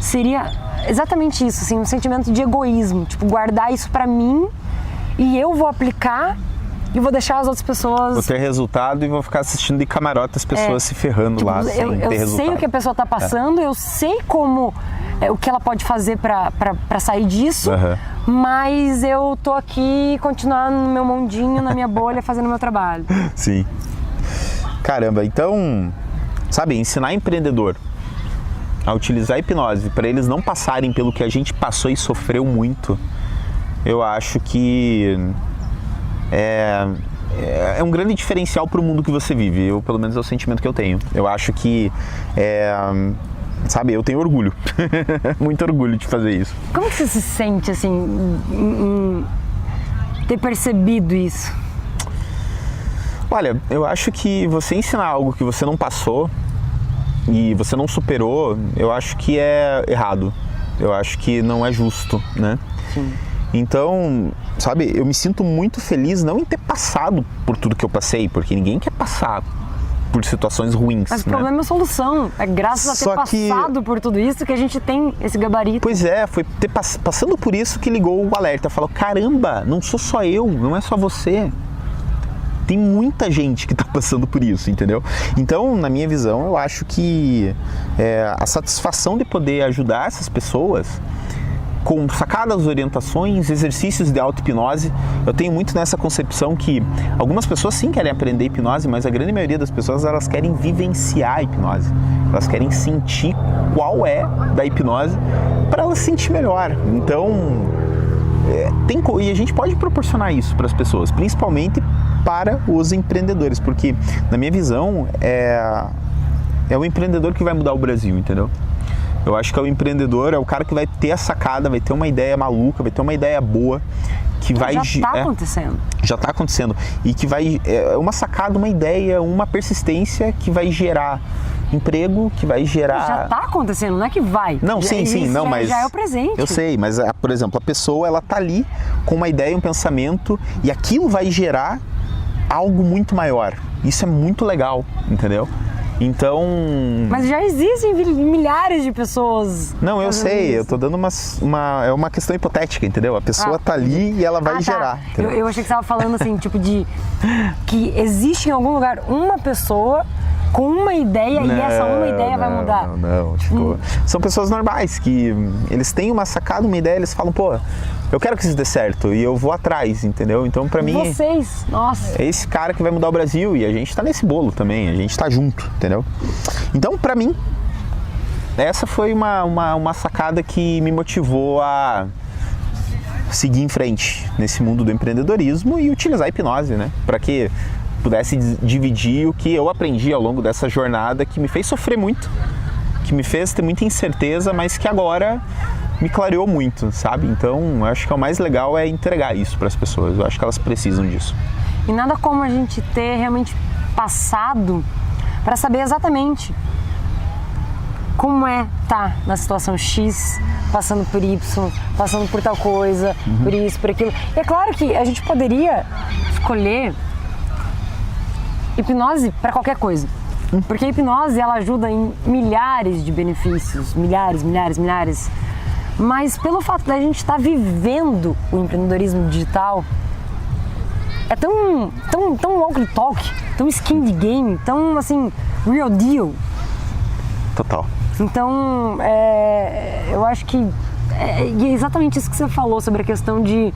seria exatamente isso, assim, um sentimento de egoísmo, tipo, guardar isso pra mim e eu vou aplicar e vou deixar as outras pessoas... Vou ter resultado e vou ficar assistindo de camarote as pessoas se ferrando tipo, lá sem ter resultado. Eu sei o que a pessoa tá passando, eu sei como... o que ela pode fazer pra sair disso, mas eu tô aqui continuando no meu mundinho, na minha bolha, fazendo o meu trabalho. Sim. Caramba, então, sabe, ensinar empreendedor a utilizar a hipnose para eles não passarem pelo que a gente passou e sofreu muito, eu acho que é um grande diferencial para o mundo que você vive. Eu, pelo menos, é o sentimento que eu tenho. Eu acho que sabe, eu tenho orgulho, muito orgulho de fazer isso. Como que você se sente, assim, em ter percebido isso? Olha, eu acho que você ensinar algo que você não passou e você não superou, eu acho que é errado. Eu acho que não é justo, né? Sim. Então, sabe, eu me sinto muito feliz não em ter passado por tudo que eu passei, porque ninguém quer passar por situações ruins. Mas o problema é a solução. É graças a ter passado por tudo isso que a gente tem esse gabarito. Pois é, foi ter passando por isso que ligou o alerta. Falou, caramba, não sou só eu, não é só você. Tem muita gente que está passando por isso, entendeu? Então, na minha visão, eu acho que a satisfação de poder ajudar essas pessoas com sacadas, orientações, exercícios de auto-hipnose. Eu tenho muito nessa concepção que algumas pessoas sim querem aprender hipnose, mas a grande maioria das pessoas, elas querem vivenciar a hipnose. Elas querem sentir qual é da hipnose para elas se sentir melhor. Então, e a gente pode proporcionar isso para as pessoas, principalmente para os empreendedores, porque, na minha visão, é o empreendedor que vai mudar o Brasil, entendeu? Eu acho que é o empreendedor, é o cara que vai ter a sacada, vai ter uma ideia maluca, vai ter uma ideia boa, que vai... Já está acontecendo. Já está acontecendo. E que vai... É uma sacada, uma ideia, uma persistência que vai gerar emprego, que vai gerar... Já está acontecendo, não é que vai. Não, sim, não, mas... Já é o presente. Eu sei, mas, por exemplo, a pessoa, ela tá ali com uma ideia, um pensamento, e aquilo vai gerar algo muito maior. Isso é muito legal, entendeu? Então... Mas já existem milhares de pessoas... Não, eu sei, eu tô dando é uma questão hipotética, entendeu? A pessoa tá ali e ela vai gerar. Tá. Eu achei que você tava falando assim, tipo de... que existe em algum lugar uma pessoa com uma ideia e essa uma ideia vai mudar. Não, tipo... São pessoas normais que eles têm uma sacada, uma ideia, eles falam, pô, eu quero que isso dê certo e eu vou atrás, entendeu? Então, pra mim... Vocês, nossa... É esse cara que vai mudar o Brasil e a gente tá nesse bolo também, a gente tá junto, entendeu? Então, pra mim, essa foi uma sacada que me motivou a seguir em frente nesse mundo do empreendedorismo e utilizar a hipnose, né? Pra que pudesse dividir o que eu aprendi ao longo dessa jornada que me fez sofrer muito, que me fez ter muita incerteza, mas que agora me clareou muito, sabe? Então, eu acho que o mais legal é entregar isso para as pessoas. Eu acho que elas precisam disso. E nada como a gente ter realmente passado para saber exatamente como é estar na situação X, passando por Y, passando por tal coisa, por isso, por aquilo. E é claro que a gente poderia escolher hipnose para qualquer coisa. Porque a hipnose, ela ajuda em milhares de benefícios, milhares. Mas pelo fato da gente estar vivendo o empreendedorismo digital, é tão walk the talk, tão skin the game, tão assim, real deal. Total. Então, eu acho que é exatamente isso que você falou sobre a questão de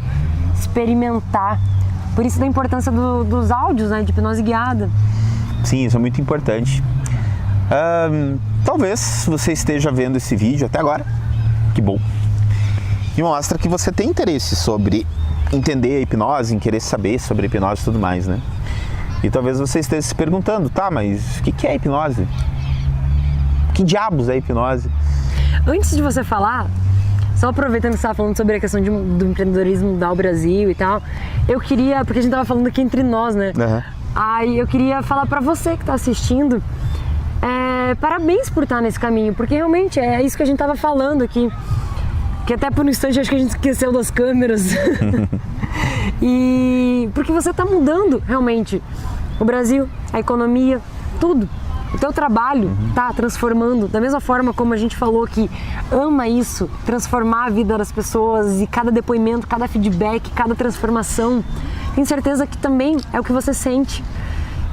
experimentar. Por isso da importância dos áudios, né, de hipnose guiada. Sim, isso é muito importante. Talvez você esteja vendo esse vídeo até agora, que bom, e mostra que você tem interesse sobre entender a hipnose, em querer saber sobre a hipnose e tudo mais, né? E talvez você esteja se perguntando, tá, mas o que é hipnose? Que diabos é hipnose? Antes de você falar, só aproveitando que você estava falando sobre a questão do empreendedorismo do Brasil e tal, eu queria, porque a gente estava falando aqui entre nós, né? Aí eu queria falar para você que está assistindo, parabéns por estar nesse caminho, porque realmente é isso que a gente estava falando aqui, que até por um instante acho que a gente esqueceu das câmeras. E porque você está mudando realmente o Brasil, a economia, tudo. o teu trabalho tá transformando, da mesma forma como a gente falou que ama isso, transformar a vida das pessoas e cada depoimento, cada feedback, cada transformação, tenho certeza que também é o que você sente.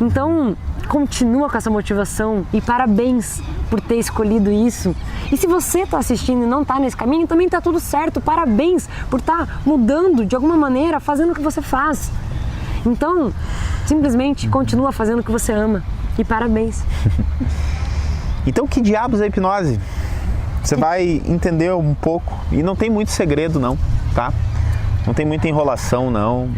Então, continua com essa motivação e parabéns por ter escolhido isso. E se você está assistindo e não está nesse caminho, também está tudo certo. Parabéns por estar mudando de alguma maneira, fazendo o que você faz. Então, simplesmente continua fazendo o que você ama. E parabéns. Então, que diabos é a hipnose? Você vai entender um pouco. E não tem muito segredo, não, tá? Não tem muita enrolação, não.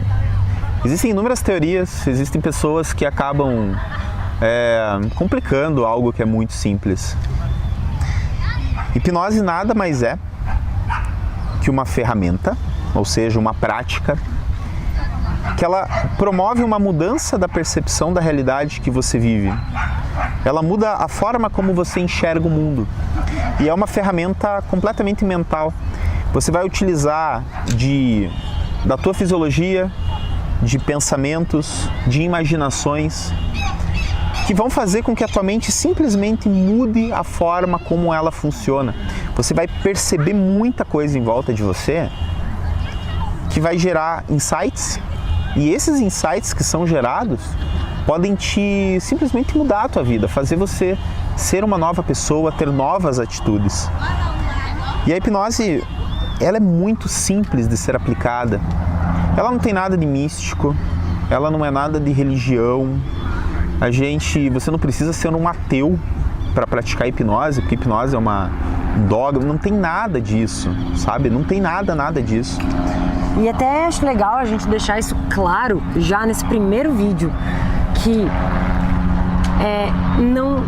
Existem inúmeras teorias, existem pessoas que acabam complicando algo que é muito simples. Hipnose nada mais é que uma ferramenta, ou seja, uma prática, que ela promove uma mudança da percepção da realidade que você vive. Ela muda a forma como você enxerga o mundo. E é uma ferramenta completamente mental. Você vai utilizar da tua fisiologia, de pensamentos, de imaginações, que vão fazer com que a tua mente simplesmente mude a forma como ela funciona. Você vai perceber muita coisa em volta de você que vai gerar insights, e esses insights que são gerados podem simplesmente mudar a tua vida, fazer você ser uma nova pessoa, ter novas atitudes. E a hipnose, ela é muito simples de ser aplicada. Ela não tem nada de místico, ela não é nada de religião. Você não precisa ser um ateu para praticar hipnose, porque hipnose é um dogma, não tem nada disso, sabe? Não tem nada disso. E até acho legal a gente deixar isso claro já nesse primeiro vídeo, que não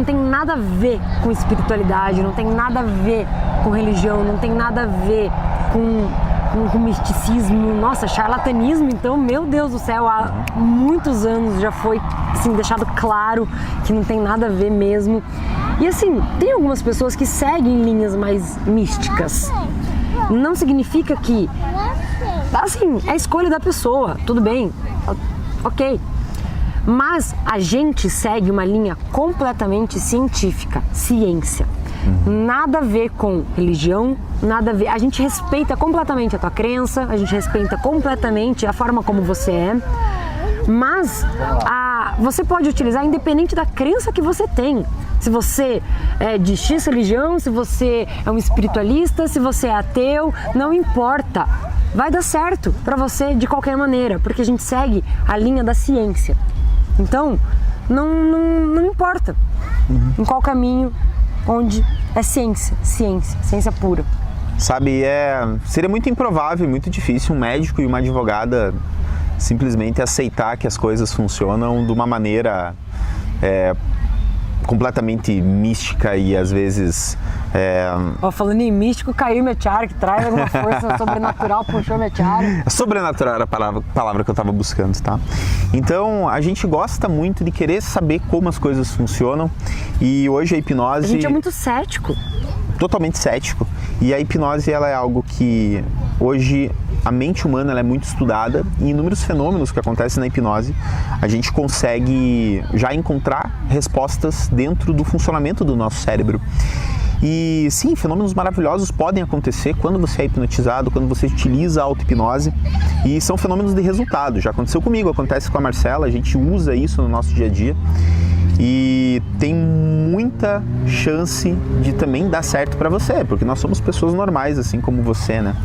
tem nada a ver com espiritualidade, não tem nada a ver com religião, não tem nada a ver com misticismo, nossa, charlatanismo. Então, meu Deus do céu, há muitos anos já foi assim, deixado claro que não tem nada a ver mesmo. E assim, tem algumas pessoas que seguem linhas mais místicas. Não significa que, assim, é a escolha da pessoa, tudo bem, ok. Mas a gente segue uma linha completamente científica, ciência. Nada a ver com religião, nada a ver. A gente respeita completamente a tua crença, a gente respeita completamente a forma como você é, mas você pode utilizar independente da crença que você tem. Se você é de X religião, se você é um espiritualista, se você é ateu, não importa. Vai dar certo para você de qualquer maneira, porque a gente segue a linha da ciência. Então, não importa em qual caminho, onde é ciência pura. Sabe, seria muito improvável, muito difícil um médico e uma advogada simplesmente aceitar que as coisas funcionam de uma maneira completamente mística e às vezes... Falando em místico, caiu minha tiara, que traz alguma força sobrenatural, puxou minha tiara. Sobrenatural era a palavra que eu estava buscando, tá? Então, a gente gosta muito de querer saber como as coisas funcionam, e hoje a hipnose... A gente é muito cético. Totalmente cético. E a hipnose, ela é algo que hoje a mente humana ela é muito estudada, e inúmeros fenômenos que acontecem na hipnose a gente consegue já encontrar respostas dentro do funcionamento do nosso cérebro. E sim, fenômenos maravilhosos podem acontecer quando você é hipnotizado, quando você utiliza a auto-hipnose, e são fenômenos de resultado. Já aconteceu comigo, acontece com a Marcela, a gente usa isso no nosso dia a dia e tem muita chance de também dar certo para você, porque nós somos pessoas normais, assim como você, né?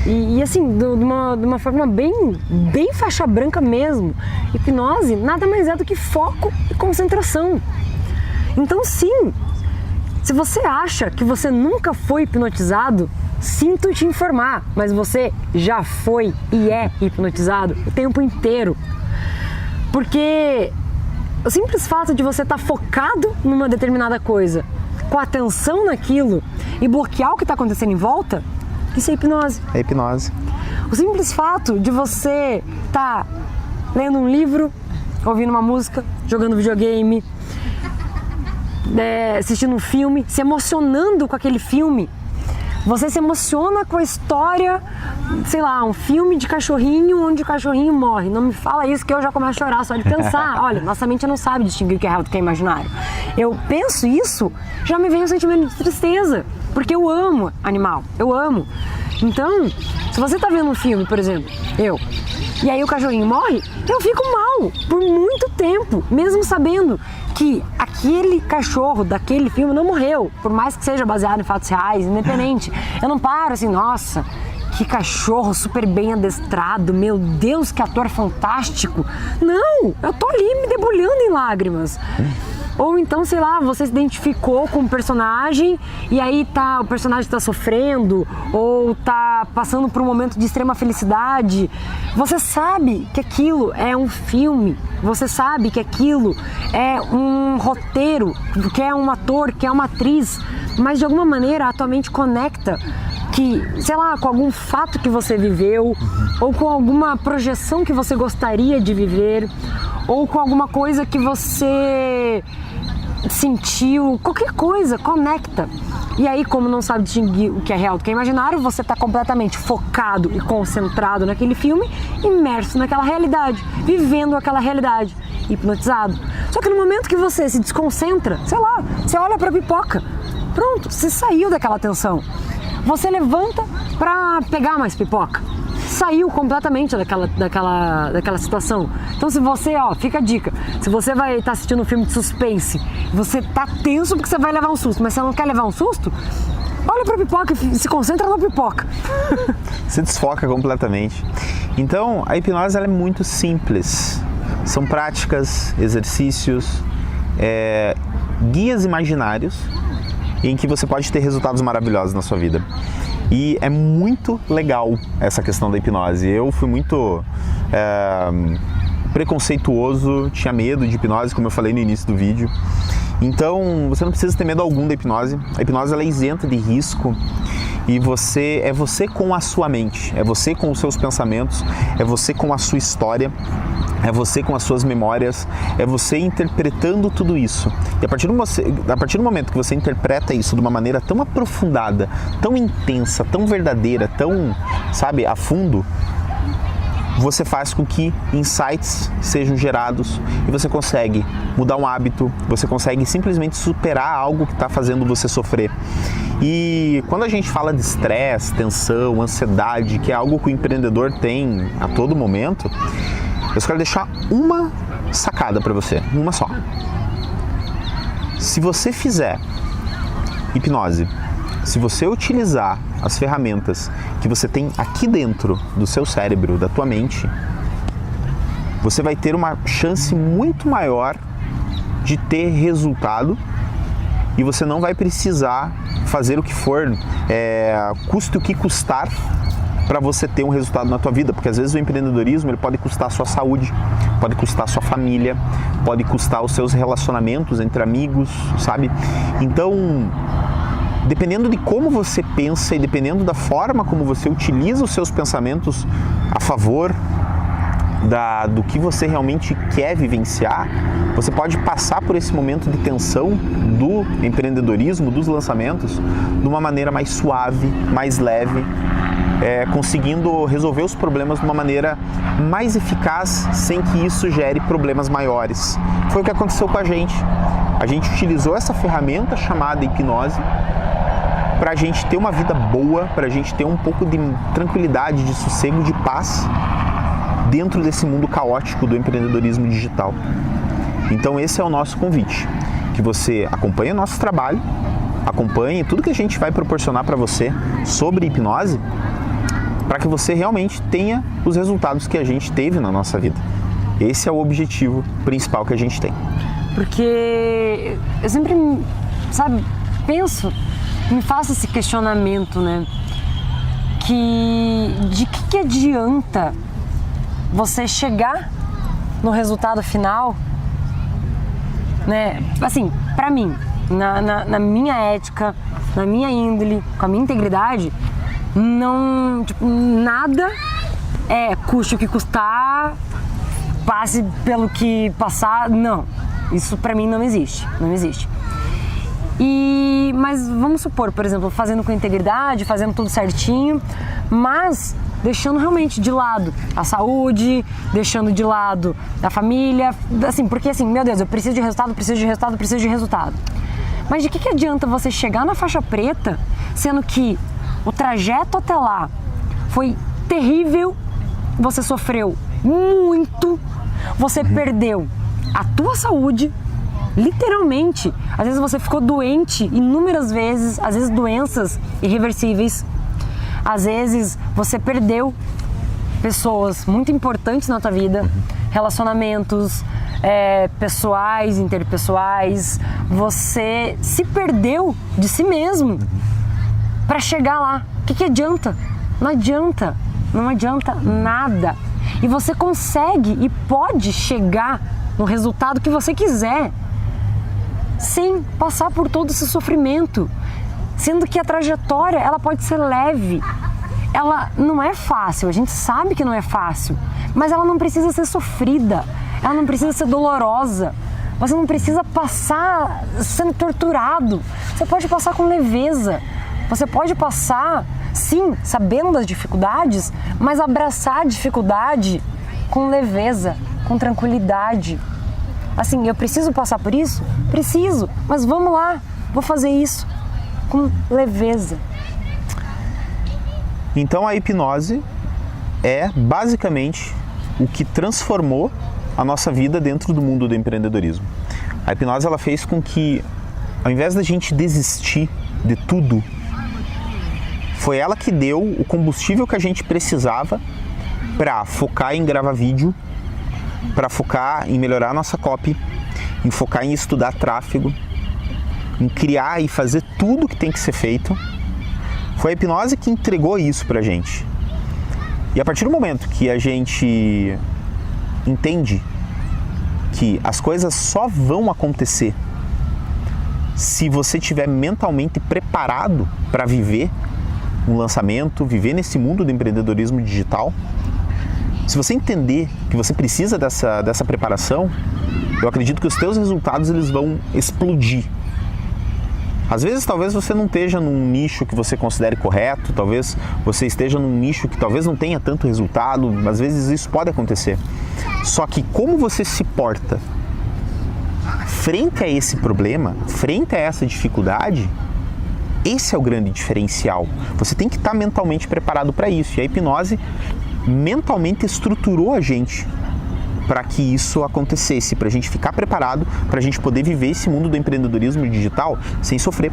E assim, de uma forma bem faixa branca mesmo, hipnose nada mais é do que foco e concentração. Então sim, se você acha que você nunca foi hipnotizado, sinto te informar, mas você já foi e é hipnotizado o tempo inteiro. Porque o simples fato de você estar focado numa determinada coisa, com atenção naquilo e bloquear o que está acontecendo em volta, isso é hipnose. É hipnose. O simples fato de você estar lendo um livro, ouvindo uma música, jogando videogame, assistindo um filme, se emocionando com aquele filme, Você se emociona com a história, sei lá, um filme de cachorrinho onde o cachorrinho morre. Não me fala isso que eu já começo a chorar só de pensar. Olha, nossa mente não sabe distinguir o que é real do que é imaginário. Eu penso isso, já me vem um sentimento de tristeza, porque eu amo animal, eu amo. Então, se você tá vendo um filme, por exemplo, e aí o cachorrinho morre, eu fico mal por muito tempo, mesmo sabendo que aquele cachorro daquele filme não morreu, por mais que seja baseado em fatos reais, independente. Eu não paro assim, nossa, que cachorro super bem adestrado, meu Deus, que ator fantástico. Não, eu tô ali me debulhando em lágrimas. Ou então, sei lá, você se identificou com um personagem e aí o personagem tá sofrendo ou tá passando por um momento de extrema felicidade. Você sabe que aquilo é um filme, você sabe que aquilo é um roteiro, que é um ator, que é uma atriz, mas de alguma maneira a tua mente conecta que, sei lá, com algum fato que você viveu, ou com alguma projeção que você gostaria de viver, ou com alguma coisa que você sentiu, qualquer coisa, conecta. E aí, como não sabe distinguir o que é real do que é imaginário, você está completamente focado e concentrado naquele filme, imerso naquela realidade, vivendo aquela realidade, hipnotizado. Só que no momento que você se desconcentra, sei lá, você olha para a pipoca, pronto, você saiu daquela tensão. Você levanta para pegar mais pipoca. Saiu completamente daquela situação. Então, se você, fica a dica, se você vai estar assistindo um filme de suspense, você tá tenso porque você vai levar um susto, mas você não quer levar um susto, olha pra pipoca e se concentra na pipoca. Se desfoca completamente. Então, a hipnose ela é muito simples. São práticas, exercícios, guias imaginários em que você pode ter resultados maravilhosos na sua vida. E é muito legal essa questão da hipnose. Eu fui muito preconceituoso, tinha medo de hipnose, como eu falei no início do vídeo. Então, você não precisa ter medo algum da hipnose. A hipnose ela é isenta de risco e é você com a sua mente, é você com os seus pensamentos, é você com a sua história, é você com as suas memórias, é você interpretando tudo isso. E a partir do momento que você interpreta isso de uma maneira tão aprofundada, tão intensa, tão verdadeira, tão, sabe, a fundo, você faz com que insights sejam gerados e você consegue mudar um hábito, você consegue simplesmente superar algo que está fazendo você sofrer. E quando a gente fala de estresse, tensão, ansiedade, que é algo que o empreendedor tem a todo momento, eu só quero deixar uma sacada para você, uma só. Se você fizer hipnose, se você utilizar as ferramentas que você tem aqui dentro do seu cérebro, da tua mente, você vai ter uma chance muito maior de ter resultado e você não vai precisar fazer o que for, custe o que custar, para você ter um resultado na tua vida, porque às vezes o empreendedorismo ele pode custar a sua saúde, pode custar a sua família, pode custar os seus relacionamentos entre amigos, sabe? Então, dependendo de como você pensa e dependendo da forma como você utiliza os seus pensamentos a favor do que você realmente quer vivenciar, você pode passar por esse momento de tensão do empreendedorismo, dos lançamentos, de uma maneira mais suave, mais leve, conseguindo resolver os problemas de uma maneira mais eficaz, sem que isso gere problemas maiores. Foi o que aconteceu com a gente. A gente utilizou essa ferramenta chamada hipnose para a gente ter uma vida boa, para a gente ter um pouco de tranquilidade, de sossego, de paz dentro desse mundo caótico do empreendedorismo digital. Então esse é o nosso convite, que você acompanhe o nosso trabalho, acompanhe tudo que a gente vai proporcionar para você sobre hipnose, para que você realmente tenha os resultados que a gente teve na nossa vida. Esse é o objetivo principal que a gente tem. Porque eu sempre, penso, me faço esse questionamento, né? De que adianta você chegar no resultado final, né? Assim, pra mim, na minha ética, na minha índole, com a minha integridade, não, nada custe o que custar, passe pelo que passar, não. Isso pra mim não existe, não existe. Mas vamos supor, por exemplo, fazendo com integridade, fazendo tudo certinho, mas deixando realmente de lado a saúde, deixando de lado a família, assim, porque assim, meu Deus, eu preciso de resultado, preciso de resultado, preciso de resultado. Mas de que adianta você chegar na faixa preta, sendo que o trajeto até lá foi terrível, você sofreu muito, você perdeu a tua saúde, literalmente. Às vezes você ficou doente inúmeras vezes, às vezes doenças irreversíveis. Às vezes você perdeu pessoas muito importantes na tua vida, relacionamentos pessoais, interpessoais. Você se perdeu de si mesmo para chegar lá. O que adianta? Não adianta. Não adianta nada. E você consegue e pode chegar no resultado que você quiser sem passar por todo esse sofrimento. Sendo que a trajetória, ela pode ser leve. Ela não é fácil, a gente sabe que não é fácil, mas ela não precisa ser sofrida, ela não precisa ser dolorosa. Você não precisa passar sendo torturado. Você pode passar com leveza. Você pode passar, sim, sabendo das dificuldades, mas abraçar a dificuldade com leveza, com tranquilidade. Assim, eu preciso passar por isso? Preciso, mas vamos lá, vou fazer isso com leveza. Então a hipnose é basicamente o que transformou a nossa vida dentro do mundo do empreendedorismo. A hipnose, ela fez com que, ao invés da gente desistir de tudo, foi ela que deu o combustível que a gente precisava para focar em gravar vídeo, para focar em melhorar a nossa copy, em focar em estudar tráfego, em criar e fazer tudo que tem que ser feito. Foi a hipnose que entregou isso pra gente. E a partir do momento que a gente entende que as coisas só vão acontecer se você estiver mentalmente preparado para viver um lançamento, viver nesse mundo do empreendedorismo digital, se você entender que você precisa dessa preparação, eu acredito que os teus resultados eles vão explodir. Às vezes, talvez você não esteja num nicho que você considere correto, talvez você esteja num nicho que talvez não tenha tanto resultado, às vezes isso pode acontecer. Só que como você se porta frente a esse problema, frente a essa dificuldade, esse é o grande diferencial. Você tem que estar mentalmente preparado para isso. E a hipnose mentalmente estruturou a gente para que isso acontecesse, para a gente ficar preparado, para a gente poder viver esse mundo do empreendedorismo digital sem sofrer,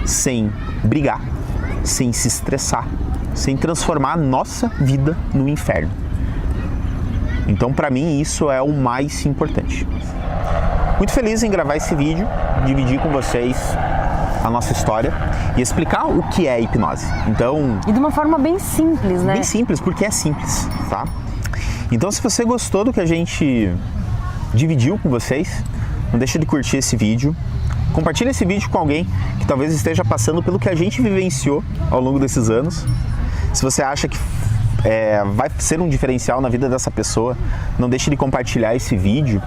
sem brigar, sem se estressar, sem transformar a nossa vida no inferno. Então, para mim, isso é o mais importante. Muito feliz em gravar esse vídeo, dividir com vocês a nossa história e explicar o que é hipnose. Então, e de uma forma bem simples, né? Bem simples, porque é simples, tá? Então, se você gostou do que a gente dividiu com vocês, não deixa de curtir esse vídeo. Compartilha esse vídeo com alguém que talvez esteja passando pelo que a gente vivenciou ao longo desses anos. Se você acha que vai ser um diferencial na vida dessa pessoa, não deixe de compartilhar esse vídeo.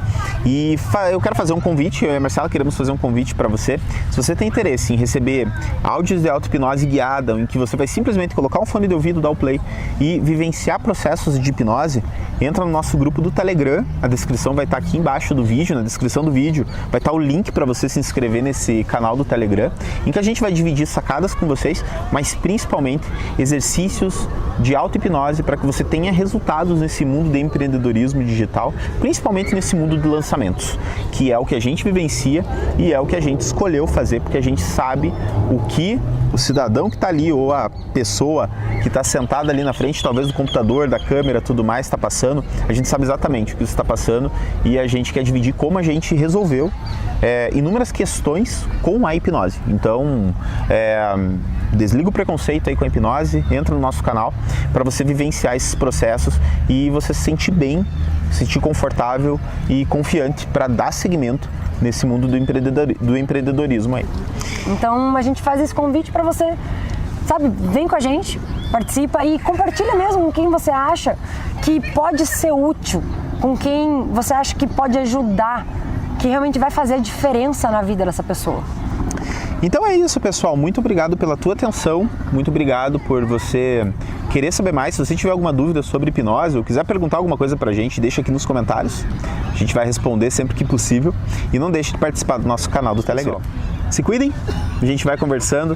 E eu quero fazer um convite, eu e a Marcela queremos fazer um convite para você. Se você tem interesse em receber áudios de auto-hipnose guiada, em que você vai simplesmente colocar um fone de ouvido, dar o play e vivenciar processos de hipnose, entra no nosso grupo do Telegram, a descrição vai estar aqui embaixo do vídeo, na descrição do vídeo vai estar o link para você se inscrever nesse canal do Telegram, em que a gente vai dividir sacadas com vocês, mas principalmente exercícios de auto-hipnose para que você tenha resultados nesse mundo de empreendedorismo digital, principalmente nesse mundo de lançamentos, que é o que a gente vivencia e é o que a gente escolheu fazer, porque a gente sabe o que o cidadão que está ali ou a pessoa que está sentada ali na frente, talvez do computador, da câmera, tudo mais, está passando. A gente sabe exatamente o que está passando e a gente quer dividir como a gente resolveu inúmeras questões com a hipnose. Então, desliga o preconceito aí com a hipnose, entra no nosso canal para você vivenciar esses processos e você se sentir bem, se sentir confortável e confiante para dar seguimento nesse mundo do empreendedorismo aí. Então a gente faz esse convite para você, sabe, vem com a gente, participa e compartilha mesmo com quem você acha que pode ser útil, com quem você acha que pode ajudar, que realmente vai fazer a diferença na vida dessa pessoa. Então é isso, pessoal. Muito obrigado pela tua atenção. Muito obrigado por você querer saber mais. Se você tiver alguma dúvida sobre hipnose ou quiser perguntar alguma coisa pra gente, deixa aqui nos comentários. A gente vai responder sempre que possível. E não deixe de participar do nosso canal do Telegram. Se cuidem, a gente vai conversando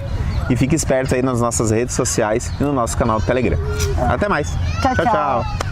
e fique esperto aí nas nossas redes sociais e no nosso canal do Telegram. Até mais. Tchau, tchau.